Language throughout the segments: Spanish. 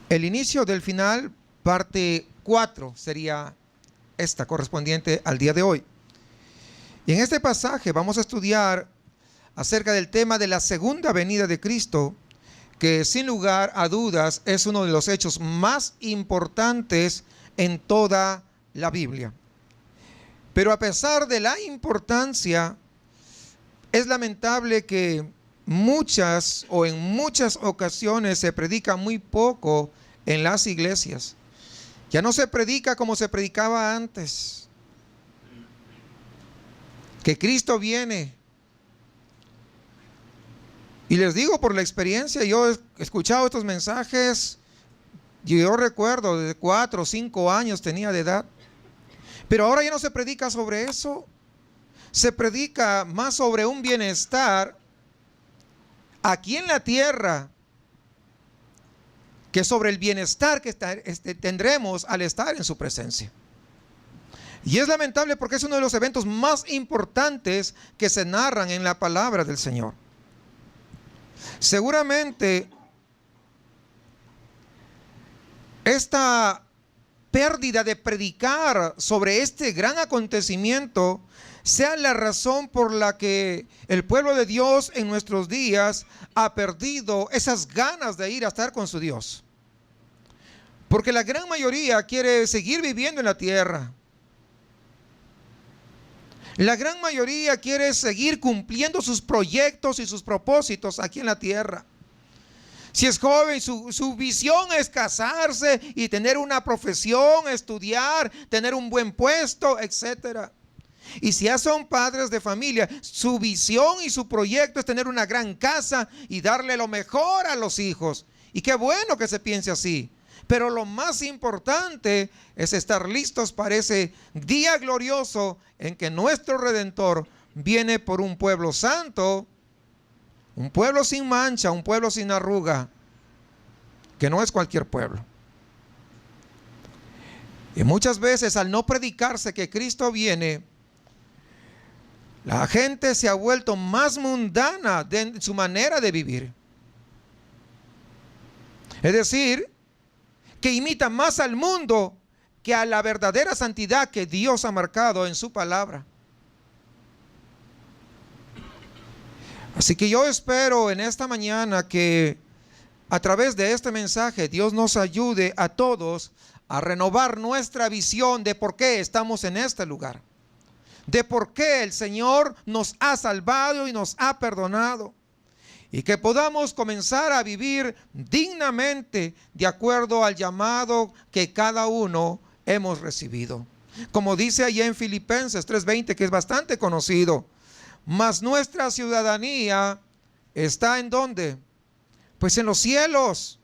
El inicio del final, parte 4, sería esta correspondiente al día de hoy. Y en este pasaje vamos a estudiar acerca del tema de la segunda venida de Cristo, que sin lugar a dudas es uno de los hechos más importantes en toda la Biblia. Pero a pesar de la importancia, es lamentable que en muchas ocasiones se predica muy poco en las iglesias. Ya no se predica como se predicaba antes. Que Cristo viene. Y les digo por la experiencia, yo he escuchado estos mensajes, yo recuerdo de 4 o 5 años tenía de edad. Pero ahora ya no se predica sobre eso. Se predica más sobre un bienestar aquí en la tierra que sobre el bienestar que tendremos al estar en su presencia. Y es lamentable porque es uno de los eventos más importantes que se narran en la palabra del Señor. Seguramente esta pérdida de predicar sobre este gran acontecimiento sea la razón por la que el pueblo de Dios en nuestros días ha perdido esas ganas de ir a estar con su Dios. Porque la gran mayoría quiere seguir viviendo en la tierra. La gran mayoría quiere seguir cumpliendo sus proyectos y sus propósitos aquí en la tierra. Si es joven, su visión es casarse y tener una profesión, estudiar, tener un buen puesto, etc. Y si ya son padres de familia, su visión y su proyecto es tener una gran casa y darle lo mejor a los hijos. Y qué bueno que se piense así. Pero lo más importante es estar listos para ese día glorioso en que nuestro Redentor viene por un pueblo santo, un pueblo sin mancha, un pueblo sin arruga, que no es cualquier pueblo. Y muchas veces al no predicarse que Cristo viene, la gente se ha vuelto más mundana en su manera de vivir. Es decir, que imita más al mundo que a la verdadera santidad que Dios ha marcado en su palabra. Así que yo espero en esta mañana que a través de este mensaje Dios nos ayude a todos a renovar nuestra visión de por qué estamos en este lugar, de por qué el Señor nos ha salvado y nos ha perdonado, y que podamos comenzar a vivir dignamente de acuerdo al llamado que cada uno hemos recibido. Como dice allá en Filipenses 3:20, que es bastante conocido, mas nuestra ciudadanía está ¿en dónde? Pues en los cielos,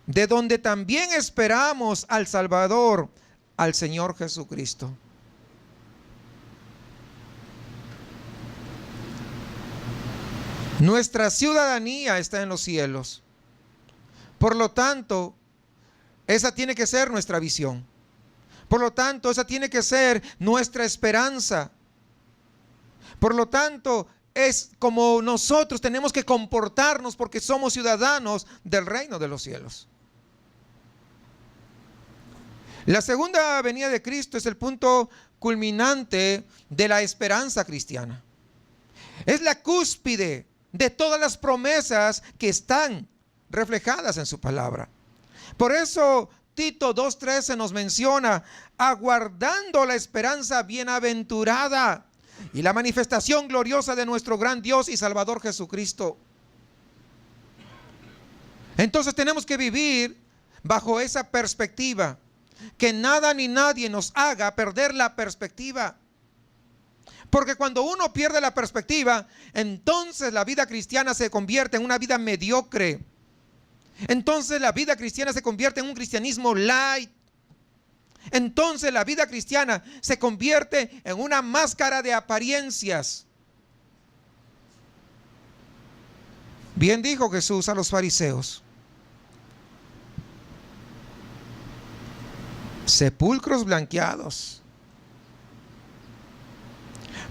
de donde también esperamos al Salvador, al Señor Jesucristo. Nuestra ciudadanía está en los cielos. Por lo tanto, esa tiene que ser nuestra visión. Por lo tanto, esa tiene que ser nuestra esperanza. Por lo tanto, es como nosotros tenemos que comportarnos porque somos ciudadanos del reino de los cielos. La segunda venida de Cristo es el punto culminante de la esperanza cristiana. Es la cúspide de todas las promesas que están reflejadas en su palabra. Por eso Tito 2:13 nos menciona, aguardando la esperanza bienaventurada y la manifestación gloriosa de nuestro gran Dios y Salvador Jesucristo. Entonces tenemos que vivir bajo esa perspectiva, que nada ni nadie nos haga perder la perspectiva. Porque cuando uno pierde la perspectiva, entonces la vida cristiana se convierte en una vida mediocre. Entonces la vida cristiana se convierte en un cristianismo light. Entonces la vida cristiana se convierte en una máscara de apariencias. Bien dijo Jesús a los fariseos: sepulcros blanqueados.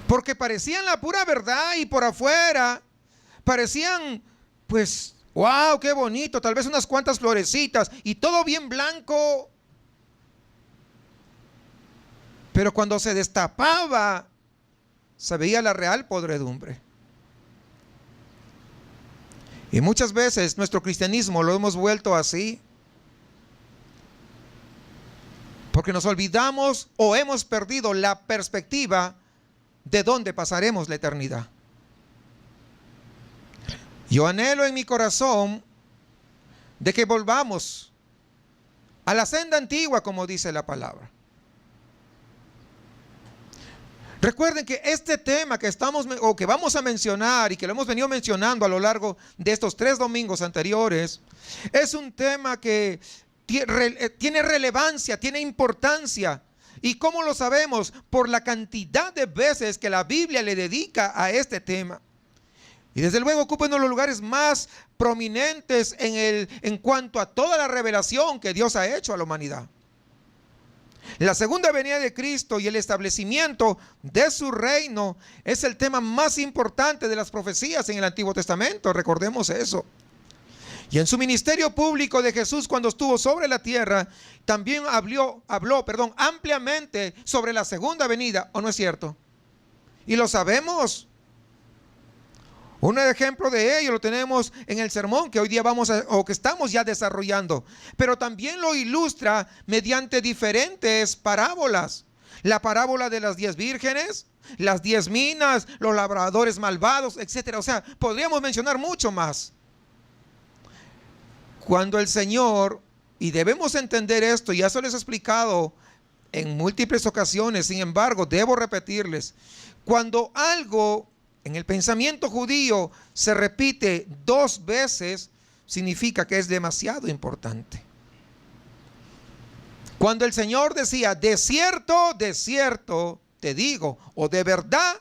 Porque parecían la pura verdad y por afuera parecían pues ¡Wow! ¡Qué bonito! Tal vez unas cuantas florecitas y todo bien blanco. Pero cuando se destapaba, se veía la real podredumbre. Y muchas veces nuestro cristianismo lo hemos vuelto así, porque nos olvidamos o hemos perdido la perspectiva de dónde pasaremos la eternidad. Yo anhelo en mi corazón de que volvamos a la senda antigua, como dice la palabra. Recuerden que este tema que que vamos a mencionar y que lo hemos venido mencionando a lo largo de estos 3 domingos anteriores, es un tema que tiene relevancia, tiene importancia. ¿Y cómo lo sabemos? Por la cantidad de veces que la Biblia le dedica a este tema. Y desde luego ocupa uno de los lugares más prominentes en cuanto a toda la revelación que Dios ha hecho a la humanidad. La segunda venida de Cristo y el establecimiento de su reino es el tema más importante de las profecías en el Antiguo Testamento. Recordemos eso. Y en su ministerio público de Jesús, cuando estuvo sobre la tierra, también habló ampliamente sobre la segunda venida, ¿o no es cierto? Y lo sabemos. Un ejemplo de ello lo tenemos en el sermón que hoy día que estamos ya desarrollando, pero también lo ilustra mediante diferentes parábolas. La parábola de las 10 vírgenes, las 10 minas, los labradores malvados, etcétera. O sea, podríamos mencionar mucho más. Cuando el Señor, y debemos entender esto, ya se les he explicado en múltiples ocasiones, sin embargo, debo repetirles, cuando algo en el pensamiento judío se repite 2 veces, significa que es demasiado importante. Cuando el Señor decía, de cierto te digo, o de verdad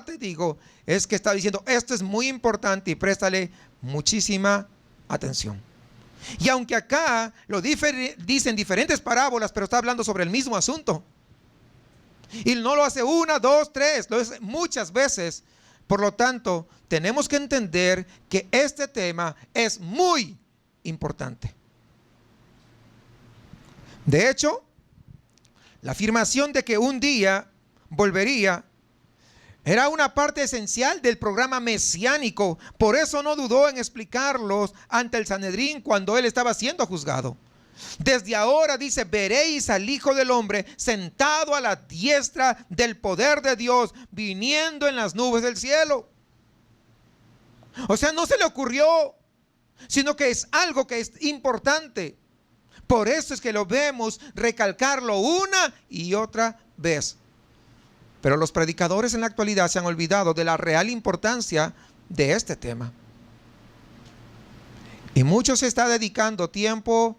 te digo, es que está diciendo, esto es muy importante y préstale muchísima atención. Y aunque acá dicen diferentes parábolas, pero está hablando sobre el mismo asunto. Y no lo hace 1, 2, 3, lo hace muchas veces. Por lo tanto, tenemos que entender que este tema es muy importante. De hecho, la afirmación de que un día volvería era una parte esencial del programa mesiánico. Por eso no dudó en explicarlos ante el Sanedrín cuando él estaba siendo juzgado. Desde ahora, dice, veréis al Hijo del Hombre sentado a la diestra del poder de Dios, viniendo en las nubes del cielo. O sea, no se le ocurrió, sino que es algo que es importante. Por eso es que lo vemos recalcarlo una y otra vez. Pero los predicadores en la actualidad se han olvidado de la real importancia de este tema. Y muchos se está dedicando tiempo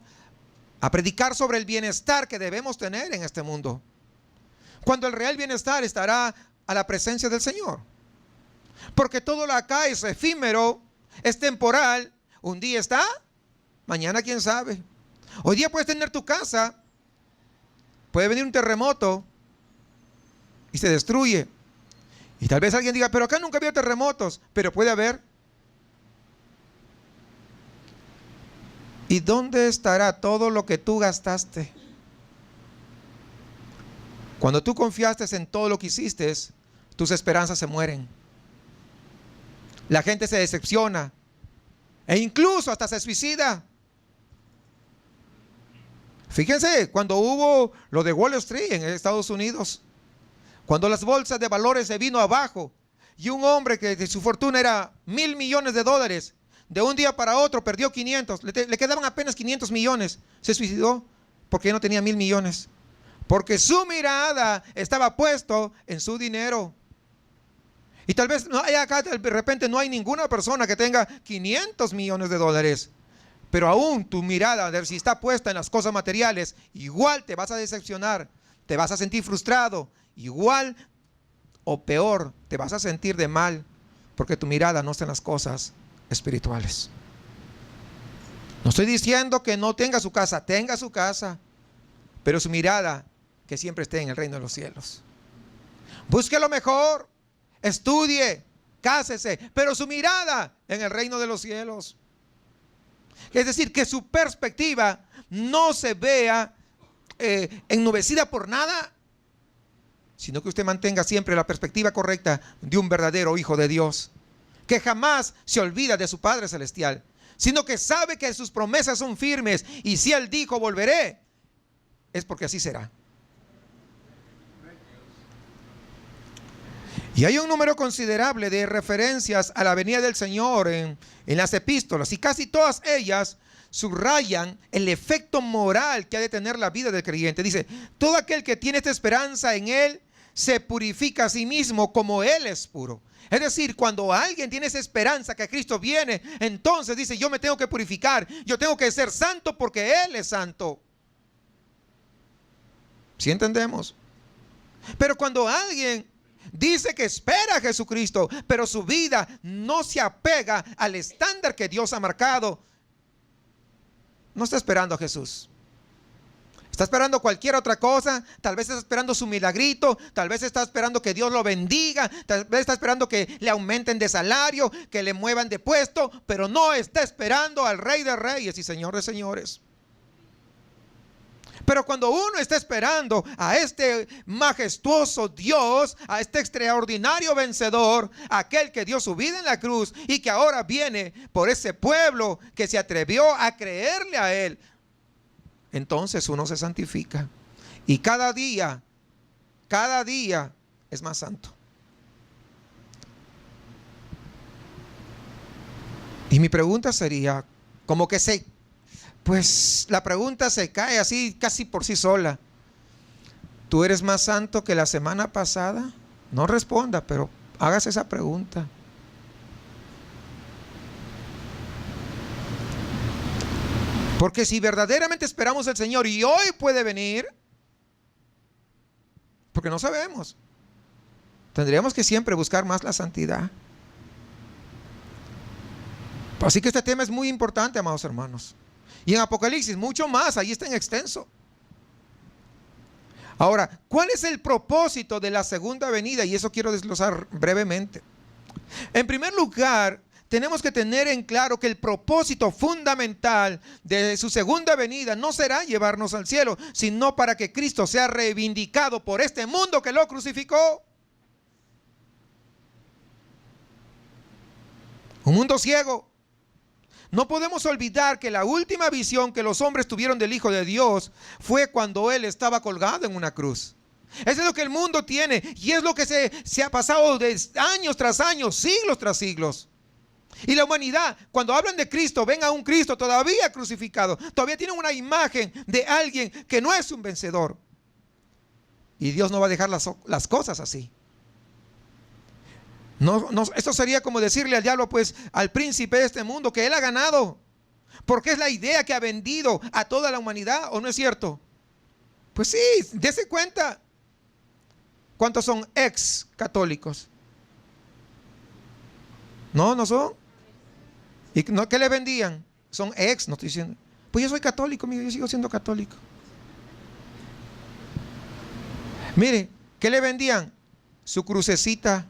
a predicar sobre el bienestar que debemos tener en este mundo, cuando el real bienestar estará a la presencia del Señor. Porque todo lo acá es efímero, es temporal. Un día está, mañana quién sabe. Hoy día puedes tener tu casa, puede venir un terremoto y se destruye. Y tal vez alguien diga, pero acá nunca había terremotos, pero puede haber. ¿Y dónde estará todo lo que tú gastaste? Cuando tú confiaste en todo lo que hiciste, tus esperanzas se mueren. La gente se decepciona e incluso hasta se suicida. Fíjense, cuando hubo lo de Wall Street en Estados Unidos, cuando las bolsas de valores se vino abajo y un hombre que de su fortuna era $1,000 millones, de un día para otro perdió 500, le quedaban apenas 500 millones, se suicidó porque no tenía 1,000 millones, porque su mirada estaba puesto en su dinero. Y tal vez acá de repente no hay ninguna persona que tenga 500 millones de dólares, pero aún tu mirada, si está puesta en las cosas materiales, igual te vas a decepcionar, te vas a sentir frustrado, igual o peor, te vas a sentir de mal, porque tu mirada no está en las cosas espirituales. No estoy diciendo que no tenga su casa, tenga su casa, pero su mirada que siempre esté en el reino de los cielos. Busque lo mejor, estudie, cásese, pero su mirada en el reino de los cielos. Es decir, que su perspectiva no se vea ennubecida por nada, sino que usted mantenga siempre la perspectiva correcta de un verdadero hijo de Dios, que jamás se olvida de su Padre Celestial, sino que sabe que sus promesas son firmes, y si Él dijo volveré, es porque así será. Y hay un número considerable de referencias a la venida del Señor en las epístolas, y casi todas ellas subrayan el efecto moral que ha de tener la vida del creyente. Dice: todo aquel que tiene esta esperanza en Él se purifica a sí mismo como Él es puro. Es decir, cuando alguien tiene esa esperanza que Cristo viene, entonces dice: yo me tengo que purificar, yo tengo que ser santo porque Él es santo. ¿Sí entendemos? Pero cuando alguien dice que espera a Jesucristo, pero su vida no se apega al estándar que Dios ha marcado, no está esperando a Jesús. Está esperando cualquier otra cosa. Tal vez está esperando su milagrito, tal vez está esperando que Dios lo bendiga, tal vez está esperando que le aumenten de salario, que le muevan de puesto, pero no está esperando al Rey de Reyes y Señor de Señores. Pero cuando uno está esperando a este majestuoso Dios, a este extraordinario vencedor, aquel que dio su vida en la cruz y que ahora viene por ese pueblo que se atrevió a creerle a Él, entonces uno se santifica y cada día es más santo. Y mi pregunta sería, pues la pregunta se cae así casi por sí sola: ¿tú eres más santo que la semana pasada? No responda, pero hágase esa pregunta. Porque si verdaderamente esperamos al Señor y hoy puede venir, porque no sabemos, tendríamos que siempre buscar más la santidad. Así que este tema es muy importante, amados hermanos. Y en Apocalipsis mucho más, ahí está en extenso. Ahora, ¿cuál es el propósito de la segunda venida? Y eso quiero desglosar brevemente. En primer lugar, tenemos que tener en claro que el propósito fundamental de su segunda venida no será llevarnos al cielo, sino para que Cristo sea reivindicado por este mundo que lo crucificó. Un mundo ciego. No podemos olvidar que la última visión que los hombres tuvieron del Hijo de Dios fue cuando Él estaba colgado en una cruz. Eso es lo que el mundo tiene, y es lo que se ha pasado de años tras años, siglos tras siglos. Y la humanidad, cuando hablan de Cristo, ven a un Cristo todavía crucificado. Todavía tienen una imagen de alguien que no es un vencedor. Y Dios no va a dejar las cosas así. No, esto sería como decirle al diablo, pues, al príncipe de este mundo, que él ha ganado, porque es la idea que ha vendido a toda la humanidad, ¿o no es cierto? Pues sí, dése cuenta. ¿Cuántos son ex católicos? No son. ¿Y qué le vendían? Son ex, no estoy diciendo. Pues yo soy católico, mire, yo sigo siendo católico. Mire, ¿qué le vendían? Su crucecita.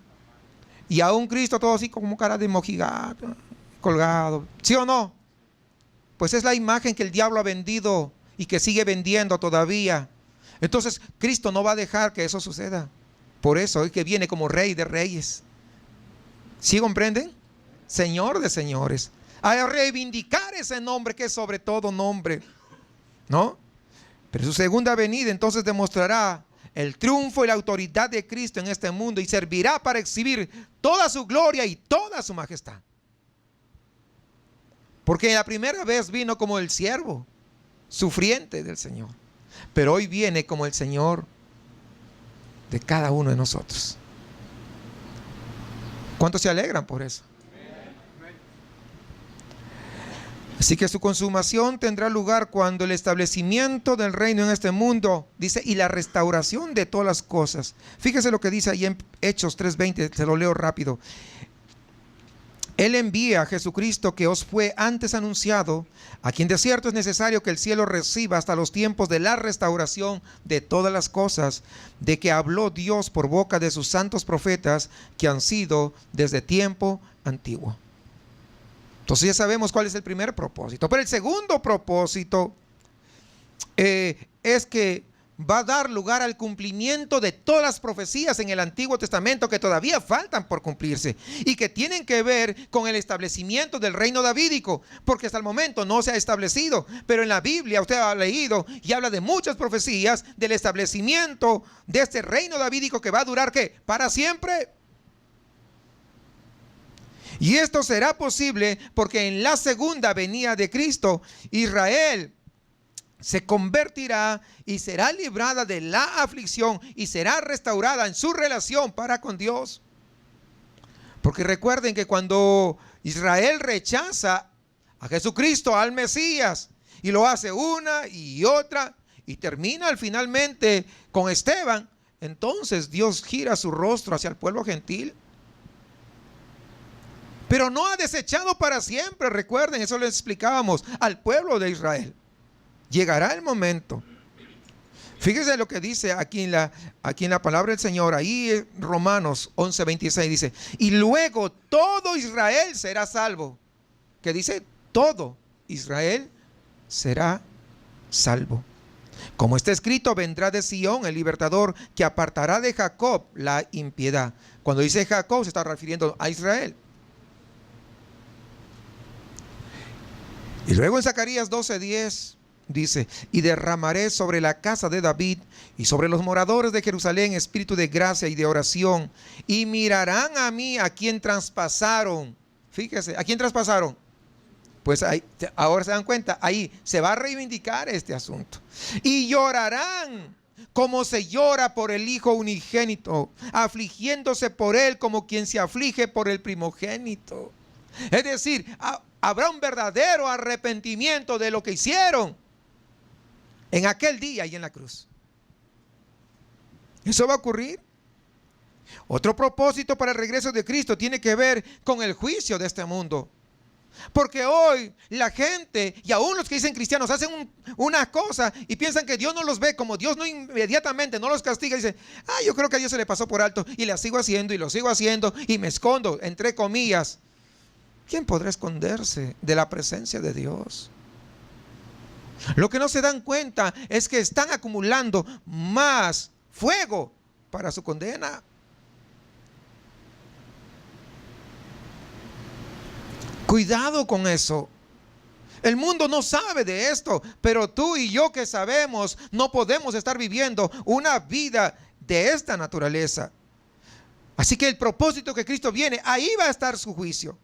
Y a un Cristo todo así como cara de mojigato, colgado. ¿Sí o no? Pues es la imagen que el diablo ha vendido y que sigue vendiendo todavía. Entonces Cristo no va a dejar que eso suceda. Por eso es que viene como Rey de Reyes. ¿Sí comprenden? Señor de señores. A reivindicar ese nombre que es sobre todo nombre, ¿no? Pero su segunda venida entonces demostrará el triunfo y la autoridad de Cristo en este mundo y servirá para exhibir toda su gloria y toda su majestad. Porque la primera vez vino como el siervo sufriente del Señor, pero hoy viene como el Señor de cada uno de nosotros. ¿Cuántos se alegran por eso? Así que su consumación tendrá lugar cuando el establecimiento del reino en este mundo, dice, y la restauración de todas las cosas. Fíjese lo que dice ahí en Hechos 3:20, se lo leo rápido. Él envía a Jesucristo que os fue antes anunciado, a quien de cierto es necesario que el cielo reciba hasta los tiempos de la restauración de todas las cosas, de que habló Dios por boca de sus santos profetas que han sido desde tiempo antiguo. Entonces ya sabemos cuál es el primer propósito. Pero el segundo propósito es que va a dar lugar al cumplimiento de todas las profecías en el Antiguo Testamento que todavía faltan por cumplirse y que tienen que ver con el establecimiento del reino davídico, porque hasta el momento no se ha establecido, pero en la Biblia usted ha leído y habla de muchas profecías del establecimiento de este reino davídico que va a durar ¿qué? Para siempre. Y esto será posible porque en la segunda venida de Cristo, Israel se convertirá y será librada de la aflicción y será restaurada en su relación para con Dios. Porque recuerden que cuando Israel rechaza a Jesucristo, al Mesías, y lo hace una y otra, y termina finalmente con Esteban, entonces Dios gira su rostro hacia el pueblo gentil. Pero no ha desechado para siempre, recuerden, eso lo explicábamos, al pueblo de Israel. Llegará el momento. Fíjese lo que dice aquí en la palabra del Señor, ahí Romanos 11:26 dice, y luego todo Israel será salvo. Que dice, todo Israel será salvo. Como está escrito, vendrá de Sión el libertador que apartará de Jacob la impiedad. Cuando dice Jacob se está refiriendo a Israel. Y luego en Zacarías 12:10 dice, y derramaré sobre la casa de David y sobre los moradores de Jerusalén espíritu de gracia y de oración, y mirarán a mí a quien traspasaron. Fíjese, ¿a quién traspasaron? Pues ahí, ahora se dan cuenta, ahí se va a reivindicar este asunto. Y llorarán como se llora por el hijo unigénito, afligiéndose por él como quien se aflige por el primogénito. Es decir, habrá un verdadero arrepentimiento de lo que hicieron en aquel día y en la cruz. Eso va a ocurrir. Otro propósito para el regreso de Cristo tiene que ver con el juicio de este mundo. Porque hoy la gente y aún los que dicen cristianos hacen una cosa y piensan que Dios no los ve, como Dios no inmediatamente no los castiga, y dicen, yo creo que a Dios se le pasó por alto y la sigo haciendo y lo sigo haciendo y me escondo, entre comillas. ¿Quién podrá esconderse de la presencia de Dios? Lo que no se dan cuenta es que están acumulando más fuego para su condena. Cuidado con eso. El mundo no sabe de esto, pero tú y yo que sabemos, no podemos estar viviendo una vida de esta naturaleza. Así que el propósito que Cristo viene, ahí va a estar su juicio.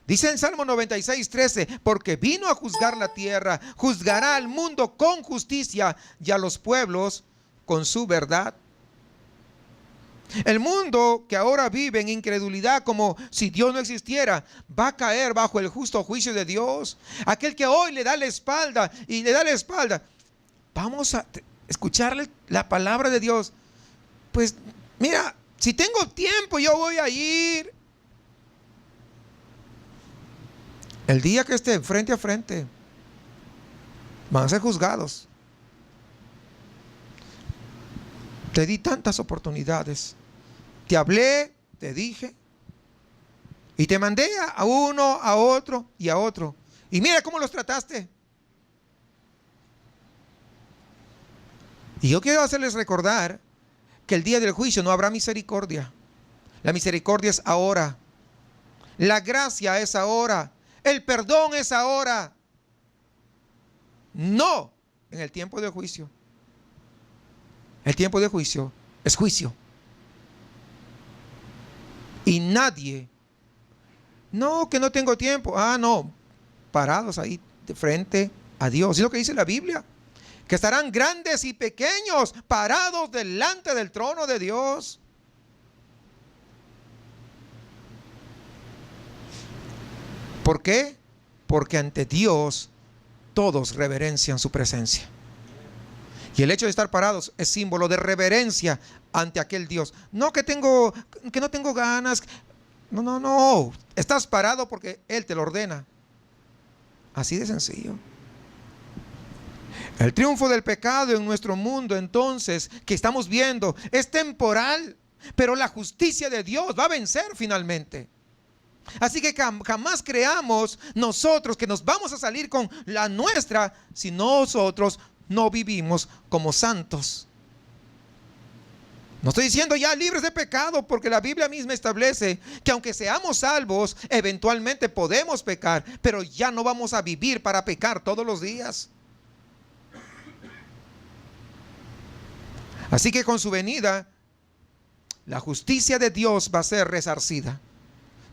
Dice en Salmo 96:13, porque vino a juzgar la tierra, juzgará al mundo con justicia y a los pueblos con su verdad. El mundo que ahora vive en incredulidad como si Dios no existiera, va a caer bajo el justo juicio de Dios. Aquel que hoy le da la espalda y le da la espalda, vamos a escucharle la palabra de Dios. Pues mira, si tengo tiempo yo voy a ir. El día que estén frente a frente, van a ser juzgados. Te di tantas oportunidades. Te hablé, te dije. Y te mandé a uno, a otro y a otro. Y mira cómo los trataste. Y yo quiero hacerles recordar que el día del juicio no habrá misericordia. La misericordia es ahora. La gracia es ahora. El perdón es ahora. No en el tiempo de juicio. El tiempo de juicio es juicio. Y nadie, no, que no tengo tiempo. No, parados ahí de frente a Dios. Es lo que dice la Biblia. Que estarán grandes y pequeños parados delante del trono de Dios. ¿Por qué? Porque ante Dios todos reverencian su presencia. Y el hecho de estar parados es símbolo de reverencia ante aquel Dios. No que no tengo ganas. No. Estás parado porque Él te lo ordena. Así de sencillo. El triunfo del pecado en nuestro mundo, entonces, que estamos viendo, es temporal. Pero la justicia de Dios va a vencer finalmente. Así que jamás creamos nosotros que nos vamos a salir con la nuestra si nosotros no vivimos como santos. No estoy diciendo ya libres de pecado, porque la Biblia misma establece que aunque seamos salvos, eventualmente podemos pecar, pero ya no vamos a vivir para pecar todos los días. Así que con su venida, la justicia de Dios va a ser resarcida.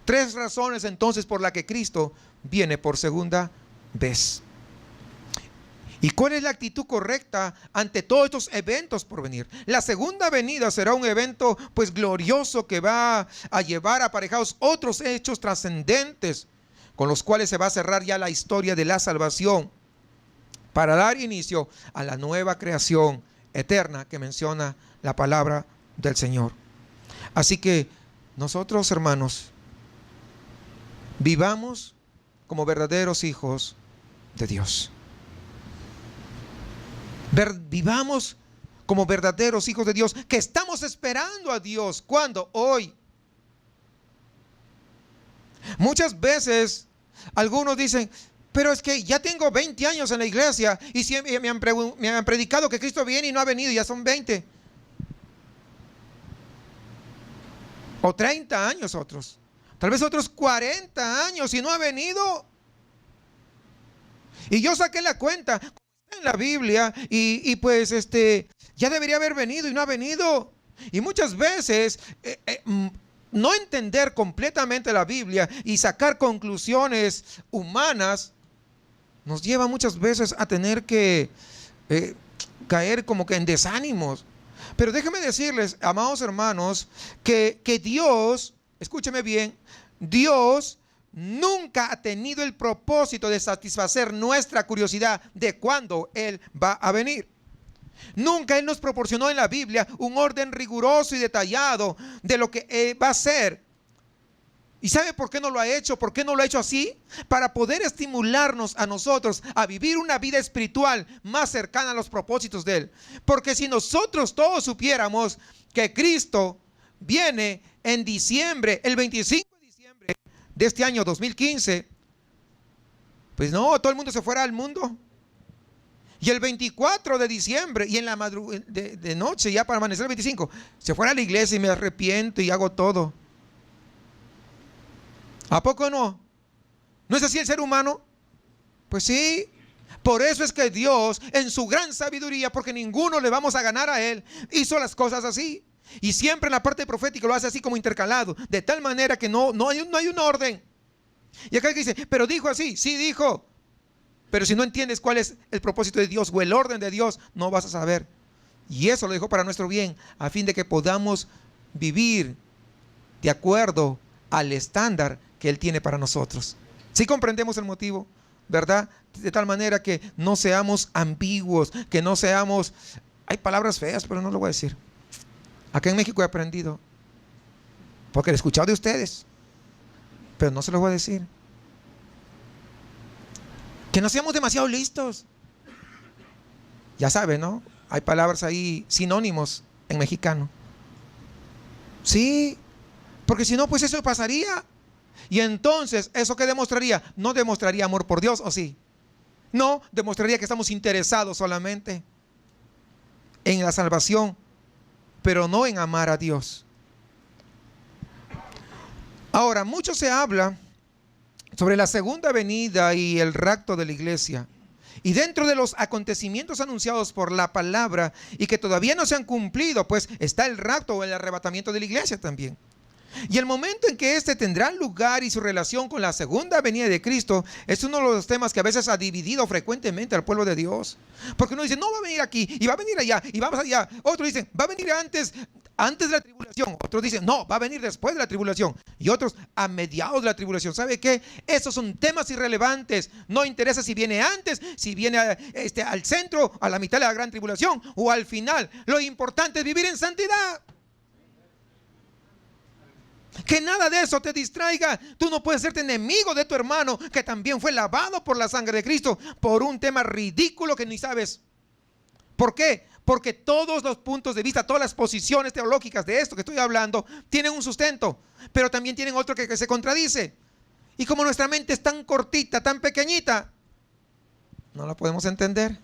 3 razones entonces por las que Cristo viene por segunda vez. ¿Y cuál es la actitud correcta ante todos estos eventos por venir? La segunda venida será un evento pues glorioso que va a llevar aparejados otros hechos trascendentes con los cuales se va a cerrar ya la historia de la salvación para dar inicio a la nueva creación eterna que menciona la palabra del Señor. Así que nosotros, hermanos, vivamos como verdaderos hijos de Dios. Vivamos como verdaderos hijos de Dios, que estamos esperando a Dios. ¿Cuándo? Hoy. Muchas veces algunos dicen, pero es que ya tengo 20 años en la iglesia y siempre me han predicado que Cristo viene y no ha venido, ya son 20. O 30 años otros. Tal vez otros 40 años y no ha venido. Y yo saqué la cuenta en la Biblia y pues ya debería haber venido y no ha venido. Y muchas veces no entender completamente la Biblia y sacar conclusiones humanas nos lleva muchas veces a tener que caer como que en desánimos. Pero déjenme decirles, amados hermanos, que Dios, escúcheme bien, Dios nunca ha tenido el propósito de satisfacer nuestra curiosidad de cuándo Él va a venir. Nunca Él nos proporcionó en la Biblia un orden riguroso y detallado de lo que va a ser. ¿Y sabe por qué no lo ha hecho? ¿Por qué no lo ha hecho así? Para poder estimularnos a nosotros a vivir una vida espiritual más cercana a los propósitos de Él. Porque si nosotros todos supiéramos que Cristo viene en diciembre, el 25 de diciembre de este año 2015, pues no, todo el mundo se fuera al mundo. Y el 24 de diciembre y en la madrugada de noche, ya para amanecer el 25, se fuera a la iglesia y me arrepiento y hago todo. ¿A poco no? ¿No es así el ser humano? Pues sí. Por eso es que Dios, en su gran sabiduría, porque ninguno le vamos a ganar a Él, hizo las cosas así. Y siempre en la parte profética lo hace así como intercalado, de tal manera que no hay un orden. Y acá dice, pero dijo así, sí dijo. Pero si no entiendes cuál es el propósito de Dios o el orden de Dios, no vas a saber. Y eso lo dejó para nuestro bien, a fin de que podamos vivir de acuerdo al estándar que Él tiene para nosotros. ¿Sí comprendemos el motivo? ¿Verdad? De tal manera que no seamos ambiguos, que no seamos... Hay palabras feas, pero no lo voy a decir. Acá en México he aprendido, porque lo he escuchado de ustedes, pero no se los voy a decir. Que no seamos demasiado listos. Ya saben, ¿no? Hay palabras ahí, sinónimos en mexicano. Sí, porque si no, pues eso pasaría. Y entonces, ¿eso qué demostraría? No demostraría amor por Dios, ¿o sí? No, demostraría que estamos interesados solamente en la salvación, pero no en amar a Dios. Ahora, mucho se habla sobre la segunda venida y el rapto de la iglesia. Y dentro de los acontecimientos anunciados por la palabra y que todavía no se han cumplido, pues está el rapto o el arrebatamiento de la iglesia también. Y el momento en que éste tendrá lugar y su relación con la segunda venida de Cristo es uno de los temas que a veces ha dividido frecuentemente al pueblo de Dios. Porque uno dice, no va a venir aquí y va a venir allá y vamos allá. Otros dicen, va a venir antes de la tribulación. Otros dicen, no, va a venir después de la tribulación. Y otros a mediados de la tribulación. ¿Sabe qué? Esos son temas irrelevantes. No interesa si viene antes, si viene al centro, a la mitad de la gran tribulación o al final. Lo importante es vivir en santidad. Que nada de eso te distraiga. Tú no puedes serte enemigo de tu hermano que también fue lavado por la sangre de Cristo por un tema ridículo que ni sabes. ¿Por qué? Porque todos los puntos de vista, todas las posiciones teológicas de esto que estoy hablando tienen un sustento, pero también tienen otro que se contradice. Y como nuestra mente es tan cortita, tan pequeñita, no la podemos entender.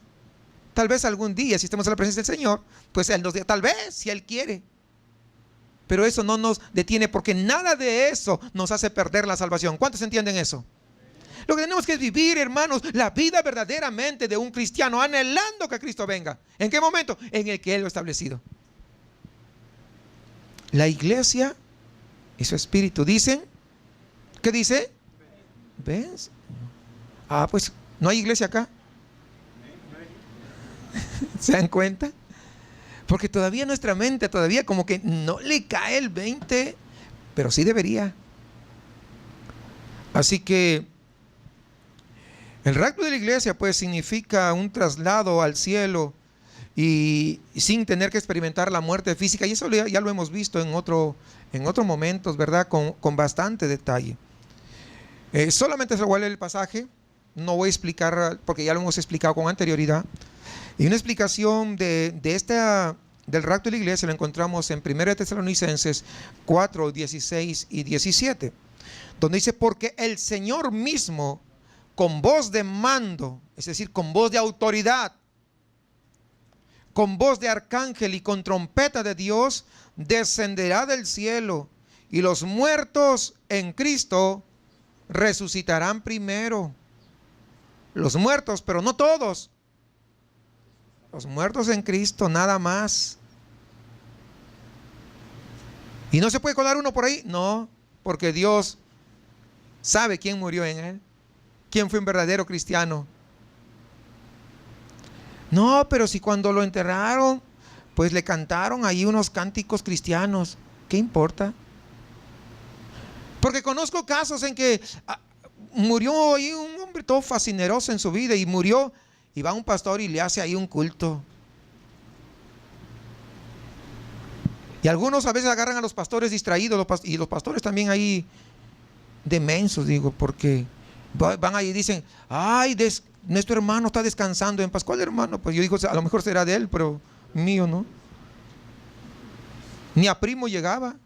Tal vez algún día, si estamos en la presencia del Señor, pues Él nos diga, tal vez, si Él quiere. Pero eso no nos detiene, porque nada de eso nos hace perder la salvación. ¿Cuántos entienden eso? Lo que tenemos que es vivir, hermanos, la vida verdaderamente de un cristiano, anhelando que Cristo venga. ¿En qué momento? En el que Él lo ha establecido. La iglesia y su espíritu dicen, ¿qué dice? ¿Ves? Ah, pues no hay iglesia acá. ¿Se dan cuenta? Porque todavía nuestra mente, todavía como que no le cae el 20, pero sí debería. Así que el rapto de la iglesia pues significa un traslado al cielo y sin tener que experimentar la muerte física. Y eso ya lo hemos visto en otros momentos, ¿verdad? Con bastante detalle. Solamente se voy a leer el pasaje. No voy a explicar porque ya lo hemos explicado con anterioridad. Y una explicación del rapto de la iglesia lo encontramos en 1 Tesalonicenses 4, 16 y 17, donde dice, porque el Señor mismo, con voz de mando, es decir, con voz de autoridad, con voz de arcángel y con trompeta de Dios, descenderá del cielo, y los muertos en Cristo resucitarán primero. Los muertos, pero no todos. Los muertos en Cristo, nada más. ¿Y no se puede colar uno por ahí? No, porque Dios sabe quién murió en Él, quién fue un verdadero cristiano. No, pero si cuando lo enterraron, pues le cantaron ahí unos cánticos cristianos, ¿qué importa? Porque conozco casos en que murió ahí un hombre todo fascineroso en su vida y murió, y va un pastor y le hace ahí un culto. Y algunos a veces agarran a los pastores distraídos, y los pastores también ahí demensos, digo, porque van ahí y dicen, ay, nuestro hermano está descansando en paz. ¿Cuál hermano? Pues yo digo, a lo mejor será de él, pero mío no. Ni a primo llegaba.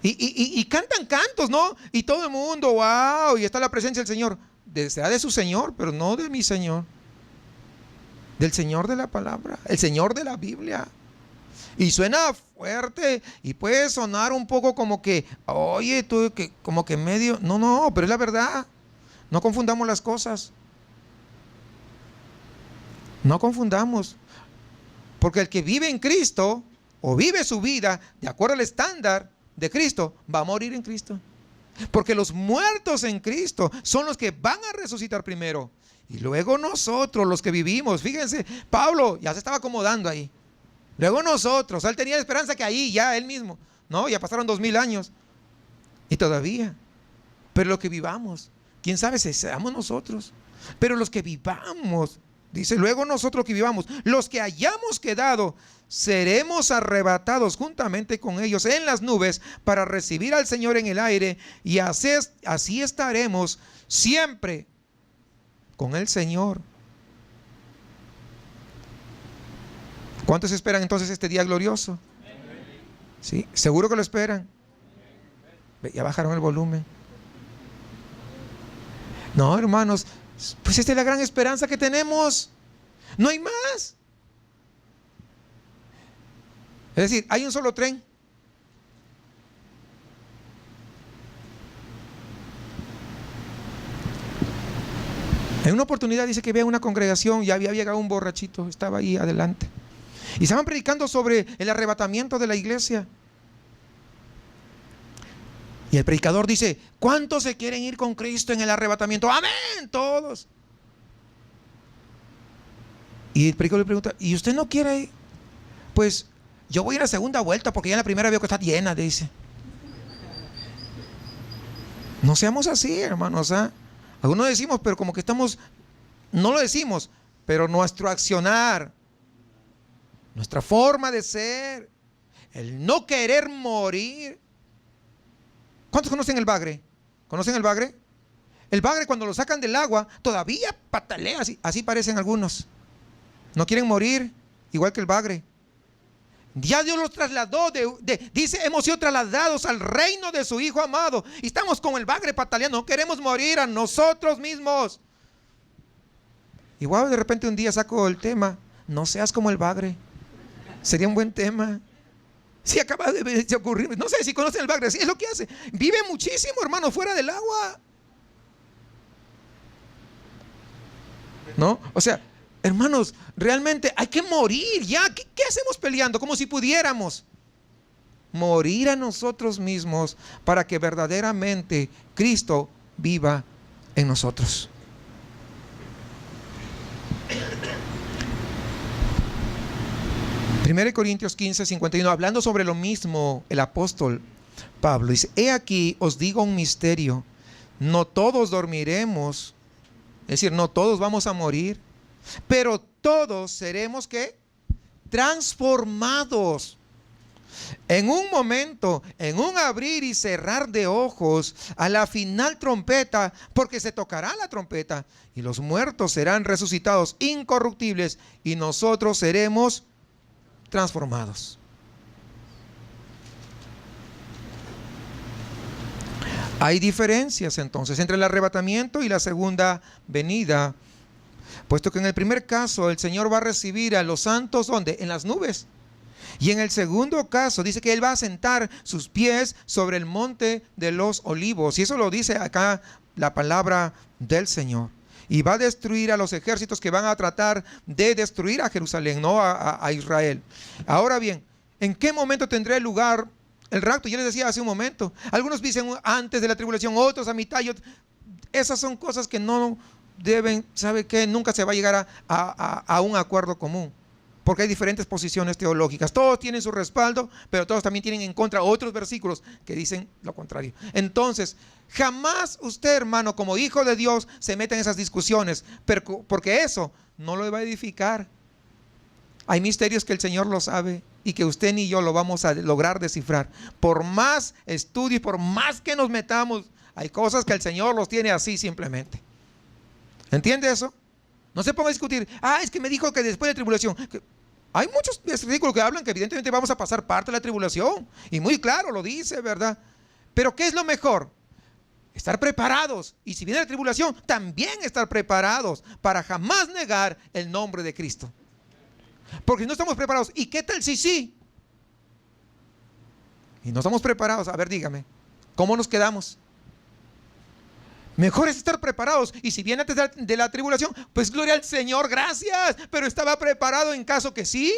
Y cantan cantos, ¿no? Y todo el mundo, wow, y está la presencia del Señor. Será de su Señor, pero no de mi Señor. Del Señor de la palabra, el Señor de la Biblia. Y suena fuerte y puede sonar un poco como que, oye, tú, que como que medio. No, pero es la verdad. No confundamos las cosas. No confundamos. Porque el que vive en Cristo o vive su vida de acuerdo al estándar de Cristo, va a morir en Cristo. Porque los muertos en Cristo son los que van a resucitar primero. Y luego nosotros, los que vivimos, fíjense, Pablo ya se estaba acomodando ahí. Luego nosotros, él tenía esperanza que ahí ya él mismo, no, ya pasaron 2000 años. Y todavía, pero lo que vivamos, quién sabe si seamos nosotros. Pero los que vivamos, dice, luego nosotros que vivamos, los que hayamos quedado, seremos arrebatados juntamente con ellos en las nubes para recibir al Señor en el aire, y así estaremos siempre con el Señor. ¿Cuántos esperan entonces este día glorioso? ¿Sí? ¿Seguro que lo esperan? Ya bajaron el volumen. No, hermanos, pues esta es la gran esperanza que tenemos. No hay más. Es decir, hay un solo tren. En una oportunidad dice que había una congregación y había llegado un borrachito, estaba ahí adelante. Y estaban predicando sobre el arrebatamiento de la iglesia. Y el predicador dice, ¿cuántos se quieren ir con Cristo en el arrebatamiento? ¡Amén! Todos. Y el predicador le pregunta, ¿y usted no quiere ir? Pues yo voy a ir a la segunda vuelta porque ya en la primera veo que está llena, dice. No seamos así, hermanos. Algunos decimos, pero como que estamos, no lo decimos, pero nuestro accionar, nuestra forma de ser, el no querer morir. ¿Cuántos conocen el bagre? ¿Conocen el bagre? El bagre cuando lo sacan del agua todavía patalea, así parecen algunos. No quieren morir, igual que el bagre. Ya Dios los trasladó, dice, hemos sido trasladados al reino de su Hijo amado. Y estamos con el bagre pataleando, no queremos morir a nosotros mismos. Igual de repente un día saco el tema, no seas como el bagre. Sería un buen tema. Si acaba de ocurrir, no sé si conocen el bagre, es lo que hace. Vive muchísimo, hermano, fuera del agua. ¿No? O sea, hermanos, realmente hay que morir ya. ¿Qué hacemos peleando? Como si pudiéramos morir a nosotros mismos para que verdaderamente Cristo viva en nosotros. Primero Corintios 15, 51, hablando sobre lo mismo, el apóstol Pablo dice: he aquí os digo un misterio, no todos dormiremos, es decir, no todos vamos a morir, pero todos seremos ¿qué? Transformados. En un momento, en un abrir y cerrar de ojos, a la final trompeta, porque se tocará la trompeta, y los muertos serán resucitados incorruptibles, y nosotros seremos transformados. Hay diferencias entonces entre el arrebatamiento y la segunda venida, puesto que en el primer caso el Señor va a recibir a los santos, ¿dónde? En las nubes. Y en el segundo caso dice que Él va a sentar sus pies sobre el monte de los olivos. Y eso lo dice acá la palabra del Señor. Y va a destruir a los ejércitos que van a tratar de destruir a Jerusalén, no a Israel. Ahora bien, ¿en qué momento tendrá lugar el rapto? Yo les decía hace un momento, algunos dicen antes de la tribulación, otros a mitad. Esas son cosas que no deben, ¿sabe qué? Nunca se va a llegar a un acuerdo común, porque hay diferentes posiciones teológicas. Todos tienen su respaldo, pero todos también tienen en contra otros versículos que dicen lo contrario. Entonces, jamás usted, hermano, como hijo de Dios, se meta en esas discusiones, porque eso no lo va a edificar. Hay misterios que el Señor lo sabe y que usted ni yo lo vamos a lograr descifrar. Por más estudio y por más que nos metamos, hay cosas que el Señor los tiene así simplemente. ¿Entiende eso? No se ponga a discutir, es que me dijo que después de tribulación. Hay muchos versículos que hablan que evidentemente vamos a pasar parte de la tribulación. Y muy claro lo dice, ¿verdad? Pero ¿qué es lo mejor? Estar preparados. Y si viene la tribulación, también estar preparados para jamás negar el nombre de Cristo. Porque no estamos preparados. ¿Y qué tal si sí? Y no estamos preparados. A ver, dígame, ¿cómo nos quedamos? Mejor es estar preparados. Y si viene antes de la tribulación, pues gloria al Señor, gracias. Pero estaba preparado en caso que sí.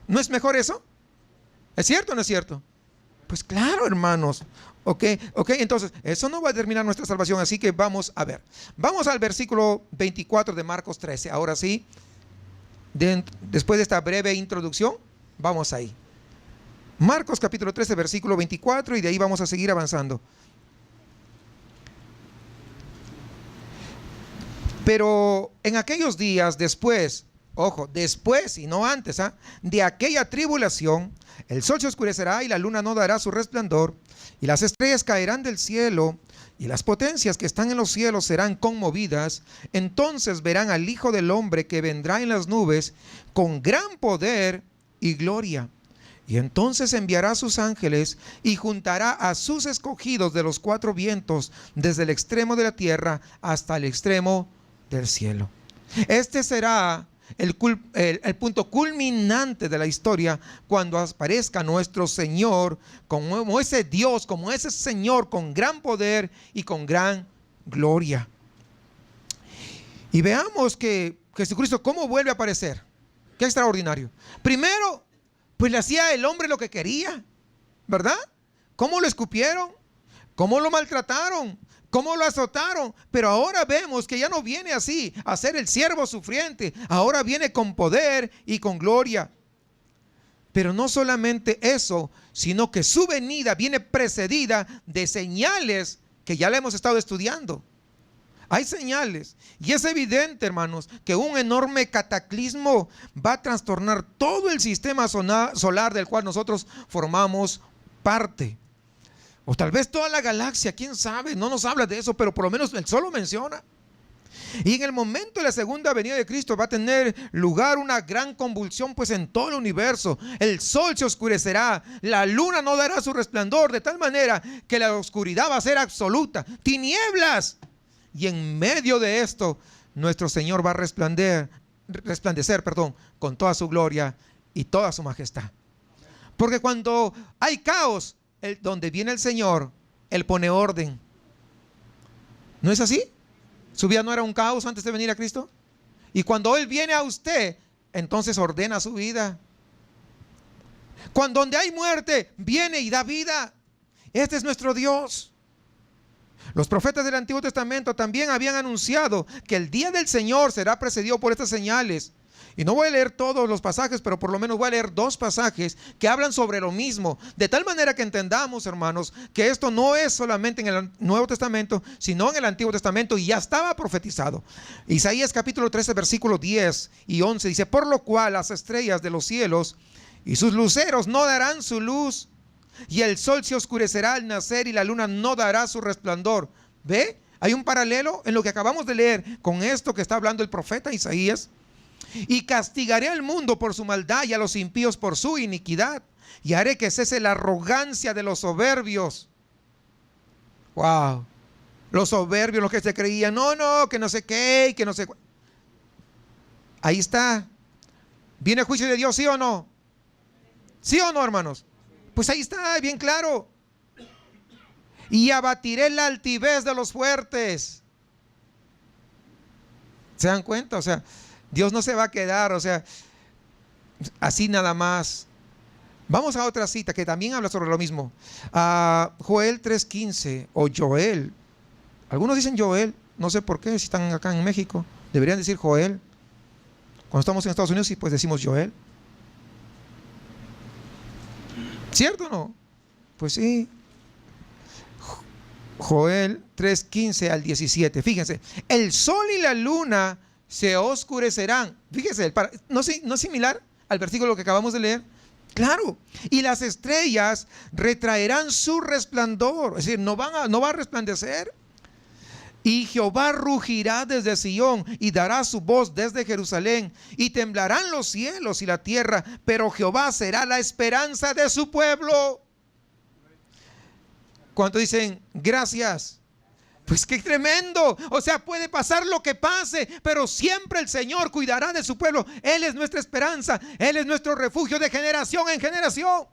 ¿No es mejor eso? ¿Es cierto o no es cierto? Pues claro, hermanos. Ok, entonces eso no va a determinar nuestra salvación. Así que vamos a ver. Vamos al versículo 24 de Marcos 13. Ahora sí, después de esta breve introducción, vamos ahí. Marcos capítulo 13, versículo 24, y de ahí vamos a seguir avanzando. Pero en aquellos días después, ojo, después y no antes, de aquella tribulación, el sol se oscurecerá y la luna no dará su resplandor, y las estrellas caerán del cielo, y las potencias que están en los cielos serán conmovidas. Entonces verán al Hijo del Hombre que vendrá en las nubes con gran poder y gloria. Y entonces enviará a sus ángeles y juntará a sus escogidos de los cuatro vientos, desde el extremo de la tierra hasta el extremo del cielo. Este será el punto culminante de la historia, cuando aparezca nuestro Señor como ese Dios, como ese Señor con gran poder y con gran gloria. Y veamos que Jesucristo cómo vuelve a aparecer. Qué extraordinario. Primero, pues le hacía el hombre lo que quería, ¿verdad? ¿Cómo lo escupieron? ¿Cómo lo maltrataron? ¿Cómo lo azotaron? Pero ahora vemos que ya no viene así a ser el siervo sufriente. Ahora viene con poder y con gloria. Pero no solamente eso, sino que su venida viene precedida de señales que ya le hemos estado estudiando. Hay señales, y es evidente, hermanos, que un enorme cataclismo va a trastornar todo el sistema solar del cual nosotros formamos parte. O tal vez toda la galaxia, quién sabe, no nos habla de eso, pero por lo menos el sol lo menciona. Y en el momento de la segunda venida de Cristo va a tener lugar una gran convulsión pues en todo el universo. El sol se oscurecerá, la luna no dará su resplandor, de tal manera que la oscuridad va a ser absoluta, tinieblas. Y en medio de esto nuestro Señor va a resplandecer, con toda su gloria y toda su majestad. Porque cuando hay caos, donde viene el Señor, Él pone orden. ¿No es así? ¿Su vida no era un caos antes de venir a Cristo? Y cuando Él viene a usted, entonces ordena su vida. Cuando donde hay muerte, viene y da vida. Este es nuestro Dios. Los profetas del Antiguo Testamento también habían anunciado que el día del Señor será precedido por estas señales. Y no voy a leer todos los pasajes, pero por lo menos voy a leer 2 pasajes que hablan sobre lo mismo. De tal manera que entendamos, hermanos, que esto no es solamente en el Nuevo Testamento, sino en el Antiguo Testamento, y ya estaba profetizado. Isaías capítulo 13, versículos 10 y 11 dice: por lo cual las estrellas de los cielos y sus luceros no darán su luz, y el sol se oscurecerá al nacer, y la luna no dará su resplandor. ¿Ve? Hay un paralelo en lo que acabamos de leer con esto que está hablando el profeta Isaías. Y castigaré al mundo por su maldad y a los impíos por su iniquidad, y haré que cese la arrogancia de los soberbios. Wow. Los soberbios, los que se creían, que no sé qué, que no sé. Ahí está. ¿Viene el juicio de Dios, sí o no? ¿Sí o no, hermanos? Pues ahí está, bien claro. Y abatiré la altivez de los fuertes. ¿Se dan cuenta? O sea, Dios no se va a quedar, así nada más. Vamos a otra cita que también habla sobre lo mismo. Joel 3:15 o Joel. Algunos dicen Joel, no sé por qué, si están acá en México. Deberían decir Joel. Cuando estamos en Estados Unidos, sí, pues decimos Joel. ¿Cierto o no? Pues sí. Joel 3:15 al 17. Fíjense, el sol y la luna se oscurecerán. Fíjese, ¿no es similar al versículo que acabamos de leer? Claro. Y las estrellas retraerán su resplandor. Es decir, no va a resplandecer. Y Jehová rugirá desde Sión y dará su voz desde Jerusalén, y temblarán los cielos y la tierra, pero Jehová será la esperanza de su pueblo. ¿Cuánto dicen gracias? Pues qué tremendo. O sea, puede pasar lo que pase, pero siempre el Señor cuidará de su pueblo. Él es nuestra esperanza, Él es nuestro refugio de generación en generación.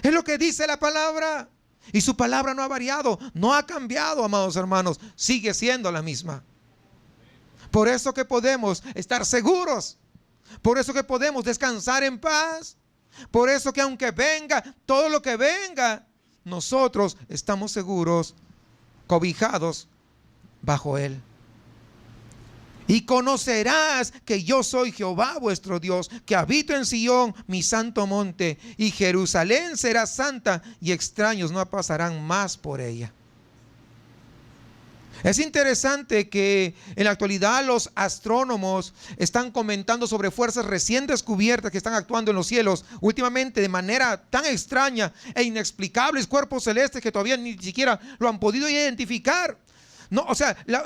Es lo que dice la palabra. Y su palabra no ha variado, no ha cambiado, amados hermanos. Sigue siendo la misma. Por eso que podemos estar seguros. Por eso que podemos descansar en paz. Por eso que aunque venga todo lo que venga, nosotros estamos seguros, cobijados bajo Él. Y conocerás que yo soy Jehová vuestro Dios, que habito en Sión, mi santo monte, y Jerusalén será santa, y extraños no pasarán más por ella. Es interesante que en la actualidad los astrónomos están comentando sobre fuerzas recién descubiertas que están actuando en los cielos últimamente de manera tan extraña e inexplicables, cuerpos celestes que todavía ni siquiera lo han podido identificar. No,